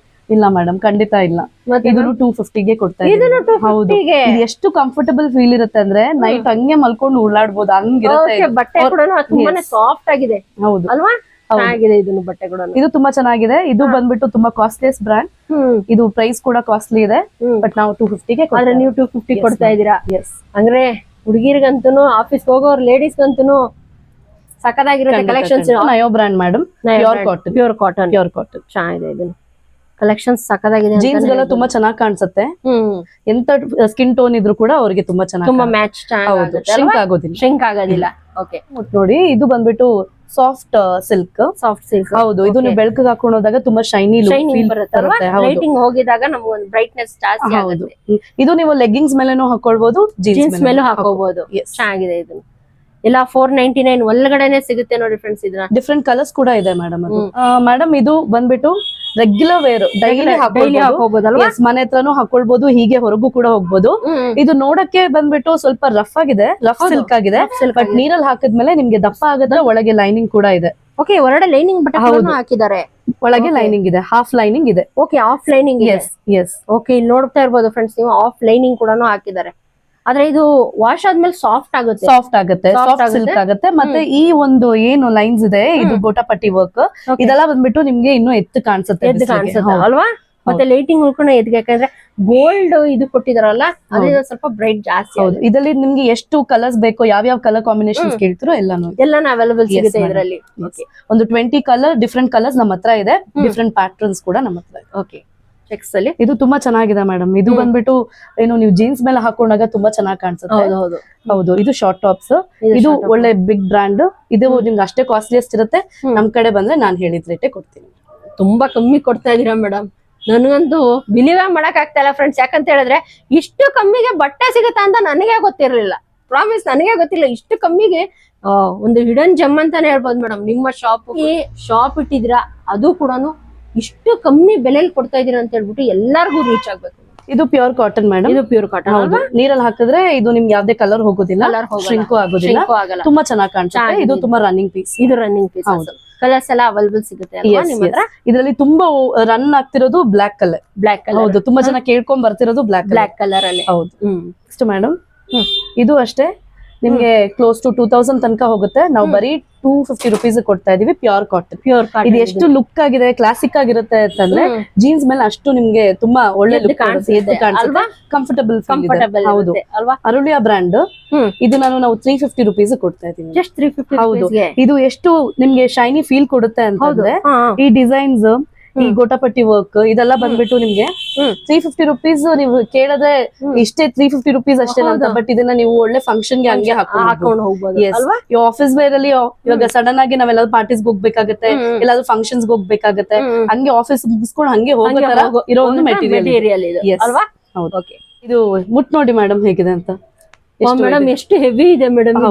ಇಲ್ಲ ಮೇಡಮ್, ಖಂಡಿತ ಇಲ್ಲ. ಇದನ್ನು 250 ಗೆ ಕೊಡ್ತಾ ಇದ್ದೀನಿ. ಹೌದು, ಇದು ಎಷ್ಟು ಕಂಫರ್ಟಬಲ್ ಫೀಲ್ ಇರುತ್ತೆ ಅಂದ್ರೆ ನೈಟ್ ಹಂಗೆ ಮಲ್ಕೊಂಡು ಉಳ್ಳಾಡ್ಬೋದು, ಹಂಗಿರುತ್ತೆ. ಬಟ್ಟೆ ಕೂಡ ತುಂಬಾನೇ ಸಾಫ್ಟ್ ಆಗಿದೆ. ಹೌದು ಅಲ್ವಾ? ಚೆನ್ನಾಗಿದೆ ಇದನ್ನು ಬಟ್ಟೆ ಕೂಡ. ಇದು ತುಂಬಾ ಚೆನ್ನಾಗಿದೆ. ಇದು ಬಂದ್ಬಿಟ್ಟು ತುಂಬಾ ಕಾಸ್ಟ್ಲಿಯಸ್ ಬ್ರ್ಯಾಂಡ್. ಇದು ಪ್ರೈಸ್ ಕೂಡ ಕಾಸ್ಟ್ಲಿ ಇದೆ. ಬಟ್ ನಾವು 250 ಗೆ ಆದ್ರೆ ನೀವು 250 ಕೊಡ್ತಾ ಇದೀರಾ. ಅಂದ್ರೆ ಹುಡುಗಿರ್ಗಂತೂ, ಆಫೀಸ್ ಹೋಗೋರ್ ಲೇಡೀಸ್ಗಂತೂ ಸಕ್ಕದಾಗಿರುತ್ತೆ collections. Nayo brand madam, pure cotton ಚೆನ್ನಾಗಿದೆ. ಇದನ್ನು ಕಲೆಕ್ಷನ್ಸ್ ಸಕ್ಕದಾಗಿದೆ. ಜೀನ್ಸ್ ಗೆಲ್ಲ ತುಂಬಾ ಚೆನ್ನಾಗಿ ಕಾಣಿಸುತ್ತೆ. ಎಂತ ಸ್ಕಿನ್ ಟೋನ್ ಇದ್ರು ಕೂಡ ಅವ್ರಿಗೆ ತುಂಬಾ ಚೆನ್ನಾಗಿ, ತುಂಬಾ ಮ್ಯಾಚ್ ಶ್ರಿಂಕ್ ಆಗೋದಿಲ್ಲ. ಓಕೆ, ನೋಡಿ ಇದು ಬಂದ್ಬಿಟ್ಟು ಸಾಫ್ಟ್ ಸಿಲ್ಕ್. ಹೌದು, ಇದು ನೀವು ಬೆಳಕಿಗೆ ಹಾಕೊಂಡು ಹೋದಾಗ ತುಂಬಾ ಶೈನಿ ಬರುತ್ತೆ. ಲೈಟಿಂಗ್ ಹೋಗಿದಾಗ ನಮ್ಗೆ ಒಂದು ಬ್ರೈಟ್ನೆಸ್ ಜಾಸ್ತಿ ಆಗುತ್ತೆ. ಇದು ನೀವು ಲೆಗ್ಗಿಂಗ್ಸ್ ಮೇಲೆನೂ ಹಾಕೊಳ್ಬಹುದು, ಜೀನ್ಸ್ ಮೇಲೂ ಹಾಕೋಬಹುದು. ಚೆನ್ನಾಗಿದೆ. ಇದು ಎಲ್ಲ 499 ಒಳಗಡೆನೆ ಸಿಗುತ್ತೆ ನೋಡಿ ಫ್ರೆಂಡ್ಸ್. ಇದನ್ನ ಡಿಫ್ರೆಂಟ್ ಕಲರ್ಸ್ ಕೂಡ ಇದೆ ಮೇಡಮ್. ಮೇಡಮ್ ಇದು ಬಂದ್ಬಿಟ್ಟು ರೆಗ್ಯುಲರ್ ವೇರ್, ಡೈಲಿ ಹಾಕೋಬಹುದು. ಮನೆ ಹತ್ರನೂ ಹಾಕೊಳ್ಬಹುದು, ಹೀಗೆ ಹೊರಗೂ ಕೂಡ ಹೋಗ್ಬೋದು. ಇದು ನೋಡಕ್ಕೆ ಬಂದ್ಬಿಟ್ಟು ಸ್ವಲ್ಪ ರಫ್ ಆಗಿದೆ, ರಫ್ ಸಿಲ್ಕ್ ಆಗಿದೆ. ಬಟ್ ನೀರಲ್ಲಿ ಹಾಕಿದ್ಮೇಲೆ ನಿಮ್ಗೆ ದಪ್ಪ ಆಗದ, ಒಳಗೆ ಲೈನಿಂಗ್ ಕೂಡ ಇದೆ. ಓಕೆ, ಹೊರಗಡೆ ಲೈನಿಂಗ್ ಬಟ್ಟೆ ಹಾಕಿದ್ದಾರೆ, ಒಳಗೆ ಲೈನಿಂಗ್ ಇದೆ, ಹಾಫ್ ಲೈನಿಂಗ್ ಇದೆ. ಓಕೆ, ಆಫ್ ಲೈನಿಂಗ್ ಇದೆ. ಓಕೆ, ಇಲ್ಲಿ ನೋಡ್ತಾ ಇರ್ಬೋದು ಫ್ರೆಂಡ್ಸ್ ನೀವು, ಆಫ್ ಲೈನಿಂಗ್ ಕೂಡ ಹಾಕಿದ್ದಾರೆ. ಆದ್ರೆ ಇದು ವಾಶ್ ಆದ್ಮೇಲೆ ಸಾಫ್ಟ್ ಆಗುತ್ತೆ, ಸಾಫ್ಟ್ ಸಿಲ್ಕ್ ಆಗುತ್ತೆ. ಮತ್ತೆ ಈ ಒಂದು ಏನು ಲೈನ್ಸ್ ಇದೆ, ಇದು ಗೋಟಾಪಟ್ಟಿ ವರ್ಕ್, ಇದೆಲ್ಲ ಬಂದ್ಬಿಟ್ಟು ನಿಮ್ಗೆ ಇನ್ನೂ ಎತ್ತು ಕಾಣಿಸುತ್ತೆ ಅಲ್ವಾ? ಮತ್ತೆ ಲೈಟಿಂಗ್ ಕೂಡ ಎದ್ಗೆ, ಯಾಕಂದ್ರೆ ಗೋಲ್ಡ್ ಇದು ಕೊಟ್ಟಿದಾರಲ್ಲ, ಅದರಿಂದ ಸ್ವಲ್ಪ ಬ್ರೈಟ್ ಜಾಸ್ತಿ. ಇದರಲ್ಲಿ ನಿಮ್ಗೆ ಎಷ್ಟು ಕಲರ್ಸ್ ಬೇಕೋ, ಯಾವ ಕಲರ್ ಕಾಂಬಿನೇಷನ್ ಕೇಳ್ತಿರೋ ಎಲ್ಲಾನು ಅವೈಲೇಬಲ್ ಸಿಗುತ್ತೆ ಇದರಲ್ಲಿ. ಒಂದು 20 ಕಲರ್ ಡಿಫ್ರೆಂಟ್ ಕಲರ್ಸ್ ನಮ್ಮ ಹತ್ರ ಇದೆ. ಡಿಫ್ರೆಂಟ್ ಪ್ಯಾಟರ್ನ್ಸ್ ಕೂಡ ನಮ್ಮ ಹತ್ರ ಇದೆ. ಓಕೆ, ಚೆಕ್ಸ್ ಅಲ್ಲಿ ಇದು ತುಂಬಾ ಚೆನ್ನಾಗಿದೆ ಮೇಡಮ್. ಇದು ಬಂದ್ಬಿಟ್ಟು ಏನು ನೀವು ಜೀನ್ಸ್ ಮೇಲೆ ಹಾಕೊಂಡಾಗ ತುಂಬಾ ಚೆನ್ನಾಗಿ ಕಾಣಿಸುತ್ತೆ. ಹೌದು, ಇದು ಶಾರ್ಟ್ ಟಾಪ್ಸ್. ಇದು ಒಳ್ಳೆ ಬಿಗ್ ಬ್ರ್ಯಾಂಡ್. ಇದು ನಿಮ್ಗೆ ಅಷ್ಟೇ ಕಾಸ್ಟ್ಲಿಯಸ್ಟ್ ಇರುತ್ತೆ. ನಮ್ ಕಡೆ ಬಂದ್ರೆ ನಾನು ಹೇಳಿದ ರೇಟೇ ಕೊಡ್ತೀನಿ. ತುಂಬಾ ಕಮ್ಮಿ ಕೊಡ್ತಾ ಇದೀರಾ ಮೇಡಮ್. ನನಗಂತೂ ಬಿಲೀವೇ ಮಾಡಕ್ ಆಗ್ತಾ ಇಲ್ಲ ಫ್ರೆಂಡ್ಸ್. ಯಾಕಂತ ಹೇಳಿದ್ರೆ ಇಷ್ಟು ಕಮ್ಮಿಗೆ ಬಟ್ಟೆ ಸಿಗುತ್ತಾ ಅಂತ ನನಗೆ ಗೊತ್ತಿರ್ಲಿಲ್ಲ. ಪ್ರಾಮಿಸ್, ನನಗೆ ಗೊತ್ತಿಲ್ಲ ಇಷ್ಟು ಕಮ್ಮಿಗೆ ಒಂದು ಹಿಡನ್ ಜಮ್ ಅಂತಾನೆ ಹೇಳ್ಬೋದು ಮೇಡಮ್. ನಿಮ್ಮ ಶಾಪ್ ಇಟ್ಟಿದ್ದೀರಾ, ಅದು ಕೂಡ ಇಷ್ಟು ಕಮ್ಮಿ ಬೆಲೆಯಲ್ಲಿ ಕೊಡ್ತಾ ಇದೀರ ಅಂತ ಹೇಳ್ಬಿಟ್ಟು ಎಲ್ಲಾರ್ಗು ರೀಚ್ ಆಗ್ಬೇಕು. ಇದು ಪ್ಯೂರ್ ಕಾಟನ್ ಮೇಡಮ್. ಇದು ಪ್ಯೂರ್ ಕಾಟನ್ ಹೌದು, ನೀರಲ್ಲಿ ಹಾಕಿದ್ರೆ ಇದು ನಿಮ್ಗೆ ಯಾವ್ದೇ ಕಲರ್ ಹೋಗೋದಿಲ್ಲ, ಕಲರ್ ಶ್ರಿಂಕು ಆಗೋದಿಲ್ಲ, ಆಗಲ್ಲ. ತುಂಬಾ ಚೆನ್ನಾಗಿ ಕಾಣಿಸುತ್ತೆ. ಇದು ತುಂಬಾ ರನ್ನಿಂಗ್ ಪೀಸ್. ಇದು ರನ್ನಿಂಗ್ ಪೀಸ್. ಹೌದು. ಕಲರ್ಸ್ ಎಲ್ಲ ಅವೈಲೇಬಲ್ ಸಿಗುತ್ತೆ ಅಲ್ವಾ ನಿಮ್ಮ ಹತ್ರ? ಇದರಲ್ಲಿ ತುಂಬಾ ರನ್ ಆಗ್ತಿರೋದು ಬ್ಲಾಕ್ ಕಲರ್. Black colour. ಹೌದು, ತುಂಬಾ ಜನ ಕೇಳ್ಕೊಂಡ್ ಬರ್ತಿರೋದು ಬ್ಲಾಕ್ ಕಲರ್ ಅಲ್ಲಿ. ಹೌದು. ನೆಕ್ಸ್ಟ್ ಮೇಡಮ್, ಇದು ಅಷ್ಟೇ ನಿಮ್ಗೆ ಕ್ಲೋಸ್ ಟು 2000 ತನಕ ಹೋಗುತ್ತೆ. ನಾವು ಬರೀ 250 ರುಪೀಸ್ ಕೊಡ್ತಾ ಇದೀವಿ. Pure cotton. ಇದು ಎಷ್ಟು ಲುಕ್ ಆಗಿದೆ, ಕ್ಲಾಸಿಕ್ ಆಗಿರುತ್ತೆ ಅಂತಂದ್ರೆ ಜೀನ್ಸ್ ಮೇಲೆ ಅಷ್ಟು ನಿಮ್ಗೆ ತುಂಬಾ ಒಳ್ಳೆ ಲುಕ್ ಕಾಣಿಸುತ್ತೆ, ಕಂಫರ್ಟಬಲ್. ಹೌದು, ಅರುಳಿಯಾ ಬ್ರ್ಯಾಂಡ್. ಇದು ನಾವು 350 ರುಪೀಸ್ ಕೊಡ್ತಾ ಇದೀವಿ. ಜಸ್ಟ್ 350. ಹೌದು, ಇದು ಎಷ್ಟು ನಿಮ್ಗೆ ಶೈನಿ ಫೀಲ್ ಕೊಡುತ್ತೆ ಅಂತಂದ್ರೆ ಈ ಡಿಸೈನ್ಸ್, ಈ ಗೋಟಾಪಟ್ಟಿ ವರ್ಕ್ ಇದೆಲ್ಲ ಬಂದ್ಬಿಟ್ಟು ನಿಮ್ಗೆ 350 ರುಪೀಸ್. ನೀವು ಕೇಳಿದ್ರೆ ಇಷ್ಟೇ 350 ರುಪೀಸ್ ಅಷ್ಟೇ ಅಂತ, ಬಟ್ ಇದನ್ನ ನೀವು ಒಳ್ಳೆ ಫಂಕ್ಷನ್ ಗೆ ಹಂಗೆ ಹಾಕೊಂಡು ಹೋಗ್ಬೋದು. ಆಫೀಸ್ ವೇರ್ ಅಲ್ಲಿ ಇವಾಗ ಸಡನ್ ಆಗಿ ನಾವೆಲ್ಲಾದ್ರೂ ಪಾರ್ಟೀಸ್ ಹೋಗ್ಬೇಕಾಗತ್ತೆ, ಎಲ್ಲಾದ್ರೂ ಫಂಕ್ಷನ್ಸ್ ಹೋಗ್ಬೇಕಾಗತ್ತೆ, ಹಂಗೆ ಆಫೀಸ್ ಮುಗಿಸ್ಕೊಂಡು ಹಂಗೆ ಹೋಗೋ ತರ ಇರೋ ಒಂದು ಮೆಟೀರಿಯಲ್ ಅಲ್ವಾ? ಹೌದು. ಇದು ಮುಟ್ ನೋಡಿ ಮೇಡಮ್ ಹೇಗಿದೆ ಅಂತ. ಮೇಡಮ್ ಎಷ್ಟು ಹೆವಿ ಇದೆ ಮೇಡಮ್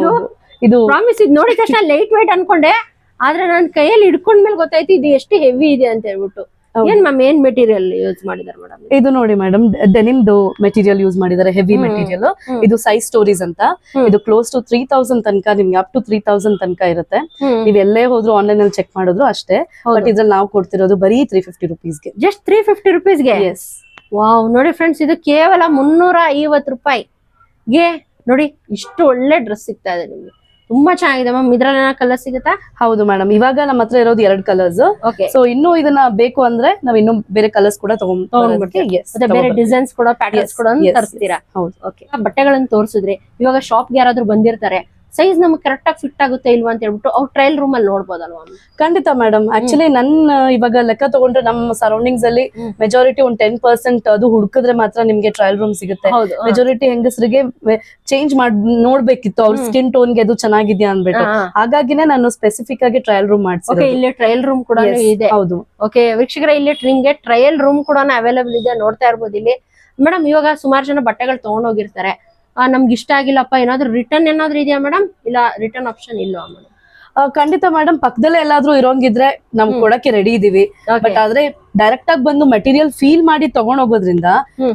ಇದು. ಪ್ರಾಮಿಸ್ ಇದು ನೋಡಿದ ತಕ್ಷಣ ಲೈಟ್ ವೈಟ್ ಅನ್ಕೊಂಡೆ, ಆದ್ರೆ ನನ್ ಕೈಯಲ್ಲಿ ಹಿಡ್ಕೊಂಡ್ಮೇಲೆ ಗೊತ್ತಾಯ್ತು ಇದು ಎಷ್ಟು ಹೆವಿ ಇದೆ ಅಂತ ಹೇಳ್ಬಿಟ್ಟು. ಏನ್ ಮ್ಯಾಮ್ ಏನ್ ಮೆಟೀರಿಯಲ್ ಯೂಸ್ ಮಾಡಿದಾರೆ ಮೇಡಮ್? ಇದು ನೋಡಿ ಮೇಡಮ್, ಡೆನಿಮ್ದು ಮೆಟೀರಿಯಲ್ ಯೂಸ್ ಮಾಡಿದ್ದಾರೆ, ಹೆವಿ ಮೆಟೀರಿಯಲ್. ಇದು ಸೈಜ್ ಸ್ಟೋರೀಸ್ ಅಂತ. ಇದು ಕ್ಲೋಸ್ ಟು 3000 ತನಕ, ನಿಮ್ಗೆ ಅಪ್ ಟು 3000 ತನಕ ಇರುತ್ತೆ. ನೀವ್ ಎಲ್ಲೇ ಹೋದ್ರು ಆನ್ಲೈನ್ ಅಲ್ಲಿ ಚೆಕ್ ಮಾಡಿದ್ರು ಅಷ್ಟೇ. ಬಟ್ ಇದ್ರಲ್ಲಿ ನಾವು ಕೊಡ್ತಿರೋದು ಬರೀ 350 ರುಪೀಸ್ಗೆ. ಜಸ್ಟ್ 350 ರುಪೀಸ್ಗೆ. ಎಸ್. ವಾವ್, ನೋಡಿ ಫ್ರೆಂಡ್ಸ್, ಇದು ಕೇವಲ 350 ರೂಪಾಯಿಗೆ ನೋಡಿ ಇಷ್ಟು ಒಳ್ಳೆ ಡ್ರೆಸ್ ಸಿಗ್ತಾ ಇದೆ ನಿಮ್ಗೆ. ತುಂಬಾ ಚೆನ್ನಾಗಿದೆ ಮ್ಯಾಮ್. ಇದ್ರಲ್ಲಿ ಕಲರ್ ಸಿಗುತ್ತಾ? ಹೌದು ಮೇಡಮ್, ಇವಾಗ ನಮ್ಮ ಹತ್ರ ಇರೋದು 2 ಕಲರ್ಸ್. ಸೊ ಇನ್ನೂ ಇದನ್ನ ಬೇಕು ಅಂದ್ರೆ ನಾವ್ ಇನ್ನೂ ಬೇರೆ ಕಲರ್ಸ್ ಕೂಡ ತಗೊಂಡ್ಬಿಡ್ತೀವಿ. ಬೇರೆ ಡಿಸೈನ್ಸ್ ಕೂಡ ಪ್ಯಾಟರ್ನ್ಸ್ ಕೂಡ ತರಿಸ್ತೀರಾ? ಹೌದು. ಓಕೆ, ಬಟ್ಟೆಗಳನ್ನ ತೋರಿಸಿದ್ರಿ. ಇವಾಗ ಶಾಪ್ಗೆ ಯಾರಾದ್ರೂ ಬಂದಿರ್ತಾರೆ, ಸೈಜ್ ನಮ್ಗೆ ಕರೆಕ್ಟ್ ಆಗಿ ಫಿಟ್ ಆಗುತ್ತೆ ಇಲ್ವಾ ಅಂತ ಹೇಳ್ಬಿಟ್ಟು ಅವ್ರು ಟ್ರಯಲ್ ರೂಮ್ ಅಲ್ಲಿ ನೋಡ್ಬೋದಲ್ವಾ? ಖಂಡಿತ ಮೇಡಮ್. ಆಕ್ಚುಲಿ ನನ್ನ ಇವಾಗ ಲೆಕ್ಕ ತಗೊಂಡ್ರೆ ನಮ್ಮ ಸರೌಂಡಿಂಗ್ಸ್ ಅಲ್ಲಿ ಮೆಜಾರಿಟಿ ಒಂದು 10% ಅದು ಹುಡುಕಿದ್ರೆ ಮಾತ್ರ ನಿಮ್ಗೆ ಟ್ರಯಲ್ ರೂಮ್ ಸಿಗುತ್ತೆ. ಮೆಜಾರಿಟಿ ಹೆಂಗಸರಿಗೆ ಚೇಂಜ್ ನೋಡ್ಬೇಕಿತ್ತು ಅವ್ರ ಸ್ಕಿನ್ ಟೋನ್ ಗೆ ಅದು ಚೆನ್ನಾಗಿದ್ಯಾ ಅಂದ್ಬಿಟ್ಟು. ಹಾಗಾಗಿನೇ ನಾನು ಸ್ಪೆಸಿಫಿಕ್ ಆಗಿ ಟ್ರಯಲ್ ರೂಮ್ ಮಾಡ್ತೀನಿ. ಇಲ್ಲಿ ಟ್ರಯಲ್ ರೂಮ್ ಕೂಡ ಇದೆ. ಹೌದು. ಓಕೆ ವೀಕ್ಷಕರೇ, ಇಲ್ಲಿ ನಿಮ್ಗೆ ಟ್ರಯಲ್ ರೂಮ್ ಕೂಡ ಅವೈಲೇಬಲ್ ಇದೆ, ನೋಡ್ತಾ ಇರ್ಬೋದು ಇಲ್ಲಿ. ಮೇಡಮ್, ಇವಾಗ ಸುಮಾರು ಜನ ಬಟ್ಟೆಗಳು ತಗೊಂಡೋಗಿರ್ತಾರೆ, ನಮ್ಗೆ ಇಷ್ಟ ಆಗಿಲ್ಲಪ್ಪ, ಏನಾದ್ರು ರಿಟರ್ನ್ ಏನಾದ್ರು ಇದೆಯಾ ಮೇಡಮ್? ಇಲ್ಲ ರಿಟರ್ನ್ ಆಪ್ಷನ್ ಇಲ್ವಾ ಮೇಡಮ್? ಖಂಡಿತ ಮೇಡಮ್, ಪಕ್ಕದಲ್ಲೇ ಎಲ್ಲಾದ್ರೂ ಇರೋಂಗಿದ್ರೆ ನಾವು ಕೊಡಕ್ಕೆ ರೆಡಿ ಇದೀವಿ. ಬಟ್ ಆದ್ರೆ ಡೈರೆಕ್ಟ್ ಆಗಿ ಬಂದು ಮೆಟೀರಿಯಲ್ ಫೀಲ್ ಮಾಡಿ ತಗೊಂಡ್ ಹೋಗೋದ್ರಿಂದ,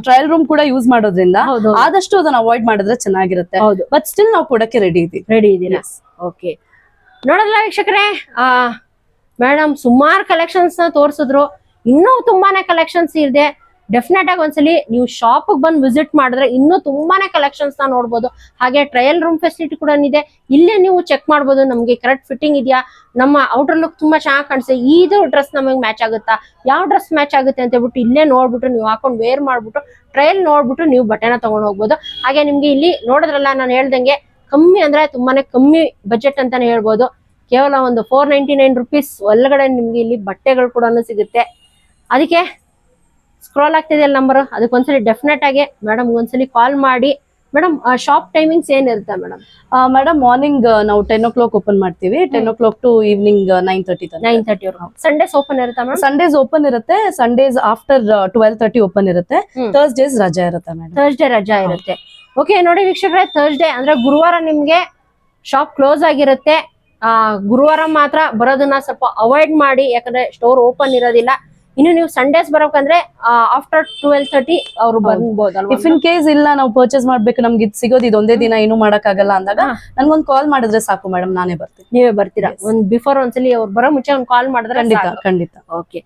ಟ್ರಯಲ್ ರೂಮ್ ಕೂಡ ಯೂಸ್ ಮಾಡೋದ್ರಿಂದ ಆದಷ್ಟು ಅದನ್ನ ಅವಾಯ್ಡ್ ಮಾಡಿದ್ರೆ ಚೆನ್ನಾಗಿರುತ್ತೆ. ಬಟ್ ಸ್ಟಿಲ್ ನಾವು ಕೊಡಕ್ಕೆ ರೆಡಿ ಇದೀರಾ? ಓಕೆ, ನೋಡಲ್ಲ ವೀಕ್ಷಕರೇ, ಮೇಡಮ್ ಸುಮಾರು ಕಲೆಕ್ಷನ್ಸ್ ನ ತೋರಿಸಿದ್ರು. ಇನ್ನೂ ತುಂಬಾನೇ ಕಲೆಕ್ಷನ್ಸ್ ಇದೆ. ಡೆಫಿನೆಟ್ ಆಗಿ ಒಂದ್ಸಲಿ ನೀವು ಶಾಪ್ ಬಂದು ವಿಸಿಟ್ ಮಾಡಿದ್ರೆ ಇನ್ನೂ ತುಂಬಾನೇ ಕಲೆಕ್ಷನ್ಸ್ ನ ನೋಡ್ಬೋದು. ಹಾಗೆ ಟ್ರಯಲ್ ರೂಮ್ ಫೆಸಿಲಿಟಿ ಕೂಡ ಇದೆ. ಇಲ್ಲೇ ನೀವು ಚೆಕ್ ಮಾಡ್ಬೋದು ನಮ್ಗೆ ಕರೆಕ್ಟ್ ಫಿಟ್ಟಿಂಗ್ ಇದೆಯಾ, ನಮ್ಮ ಔಟರ್ ಲುಕ್ ತುಂಬಾ ಚೆನ್ನಾಗಿ ಕಾಣಿಸುತ್ತೆ, ಇದು ಡ್ರೆಸ್ ನಮಗೆ ಮ್ಯಾಚ್ ಆಗುತ್ತಾ, ಯಾವ ಡ್ರೆಸ್ ಮ್ಯಾಚ್ ಆಗುತ್ತೆ ಅಂತ ಹೇಳ್ಬಿಟ್ಟು ಇಲ್ಲೇ ನೋಡ್ಬಿಟ್ಟು ನೀವು ಹಾಕೊಂಡು ವೇರ್ ಮಾಡ್ಬಿಟ್ಟು ಟ್ರಯಲ್ ನೋಡ್ಬಿಟ್ಟು ನೀವು ಬಟ್ಟೆನ ತಗೊಂಡು ಹೋಗ್ಬೋದು. ಹಾಗೆ ನಿಮ್ಗೆ ಇಲ್ಲಿ ನೋಡಿದ್ರಲ್ಲ, ನಾನು ಹೇಳ್ದಂಗೆ ಕಮ್ಮಿ ಅಂದ್ರೆ ತುಂಬಾನೇ ಕಮ್ಮಿ ಬಜೆಟ್ ಅಂತಾನೆ ಹೇಳ್ಬೋದು. ಕೇವಲ ಒಂದು 499 ರುಪೀಸ್ ಒಳಗಡೆ ನಿಮ್ಗೆ ಇಲ್ಲಿ ಬಟ್ಟೆಗಳು ಕೂಡ ಸಿಗುತ್ತೆ. ಅದಕ್ಕೆ ಸ್ಕ್ರೋಲ್ ಆಗ್ತಿದೆ ಅಲ್ಲ ನಂಬರ್, ಅದಕ್ಕೊಂದ್ಸಲಿ ಡೆಫಿನೆಟ್ ಆಗಿ ಮೇಡಮ್ ಒಂದ್ಸಲಿ ಕಾಲ್ ಮಾಡಿ. ಮೇಡಮ್, ಶಾಪ್ ಟೈಮಿಂಗ್ಸ್ ಏನಿರುತ್ತೆ ಮೇಡಮ್? ಮೇಡಮ್, ಮಾರ್ನಿಂಗ್ ನಾವು 10 o'clock ಓಪನ್ ಮಾಡ್ತೀವಿ. 10 o'clock to evening 9:30 Sundays open ಇರುತ್ತೆ ಮೇಡಮ್? ಸಂಡೇಸ್ ಓಪನ್ ಇರುತ್ತೆ. ಸಂಡೇಸ್ ಆಫ್ಟರ್ 12:30 ಓಪನ್ ಇರುತ್ತೆ. ಥರ್ಸ್ಡೇಸ್ ರಜಾ ಇರುತ್ತೆ ಮೇಡಮ್. ಥರ್ಸ್ಡೇ ರಜಾ ಇರುತ್ತೆ. ಓಕೆ ನೋಡಿ ವೀಕ್ಷಕರೇ, ಥರ್ಸ್ಡೇ ಅಂದ್ರೆ ಗುರುವಾರ ನಿಮ್ಗೆ ಶಾಪ್ ಕ್ಲೋಸ್ ಆಗಿರುತ್ತೆ. ಗುರುವಾರ ಮಾತ್ರ ಬರೋದನ್ನ ಸ್ವಲ್ಪ ಅವಾಯ್ಡ್ ಮಾಡಿ, ಯಾಕಂದ್ರೆ ಸ್ಟೋರ್ ಓಪನ್ ಇರೋದಿಲ್ಲ. ಇನ್ನು ನೀವು ಸಂಡೇಸ್ ಬರೋಕಂದ್ರೆ ಆಫ್ಟರ್ 12:30 ಅವ್ರು ಬರ್ಬೋದಲ್ವಾ? ಇಫ್ ಇನ್ ಕೇಸ್ ಇಲ್ಲ ನಾವು ಪರ್ಚೇಸ್ ಮಾಡ್ಬೇಕು, ನಮ್ಗೆ ಇದು ಸಿಗೋದು ಇದೊಂದೇ ದಿನ, ಏನು ಮಾಡಕ್ ಆಗಲ್ಲ ಅಂದಾಗ ನನ್ಗೊಂದು ಕಾಲ್ ಮಾಡಿದ್ರೆ ಸಾಕು ಮೇಡಮ್, ನಾನೇ ಬರ್ತೀನಿ. ನೀವೇ ಬರ್ತೀರಾ? ಒಂದ್ ಬಿಫೋರ್ ಒಂದ್ಸಲಿ ಅವ್ರು ಬರೋ ಮುಂಚೆ ಒಂದು ಕಾಲ್ ಮಾಡಿದ್ರೆ ಖಂಡಿತ. ಓಕೆ,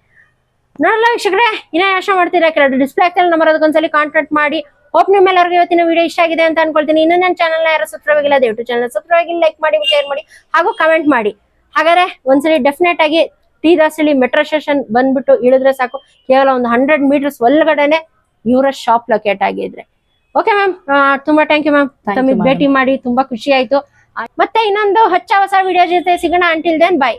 ನೋಡಲ್ಲ ವೀಕ್ಷಕರೇ, ಇನ್ನೇ ಯೋಚನೆ ಮಾಡ್ತೀರಾ? ಡಿಸ್ಪ್ಲೇ ಆಗ್ತಿಲ್ಲ ನಂಬರ್, ಅದಕ್ಕೊಂದ್ಸಲಿ ಕಾಂಟ್ಯಾಕ್ಟ್ ಮಾಡಿ. ಹೋಪ್ ನಿಮ್ಮೆಲ್ಲರಿಗೂ ಇವತ್ತಿನ ವಿಡಿಯೋ ಇಷ್ಟ ಆಗಿದೆ ಅಂತ ಅನ್ಕೊಳ್ತೀನಿ. ಇನ್ನು ನನ್ನ ಚಾನಲ್ ಯಾರು ಸಬ್ಸ್ಕ್ರೈಬ್ ಆಗಿಲ್ಲ, ದಯವಿಟ್ಟು ಚಾನಲ್ ಸಬ್ಸ್ಕ್ರೈಬ್ ಆಗಿ ಲೈಕ್ ಮಾಡಿ, ಶೇರ್ ಮಾಡಿ, ಹಾಗೂ ಕಮೆಂಟ್ ಮಾಡಿ. ಹಾಗಾದ್ರೆ ಒಂದ್ಸಲಿ ಡೆಫಿನೆಟ್ ಆಗಿ ಟಿ ದಾಸಹಳ್ಳಿ ಮೆಟ್ರೋ ಸ್ಟೇಷನ್ ಬಂದ್ಬಿಟ್ಟು ಇಳಿದ್ರೆ ಸಾಕು. ಕೇವಲ ಒಂದು 100 ಮೀಟರ್ಸ್ ಒಳಗಡೆನೆ ಇವರ ಶಾಪ್ ಲೊಕೇಟ್ ಆಗಿದ್ರೆ. ಓಕೆ ಮ್ಯಾಮ್, ತುಂಬಾ ಥ್ಯಾಂಕ್ ಯು ಮ್ಯಾಮ್. ತಮಗೆ ಭೇಟಿ ಮಾಡಿ ತುಂಬಾ ಖುಷಿ ಆಯ್ತು. ಮತ್ತೆ ಇನ್ನೊಂದು ಹೊಸ ವಿಡಿಯೋ ಜೊತೆ ಸಿಗೋಣ. Until then, by.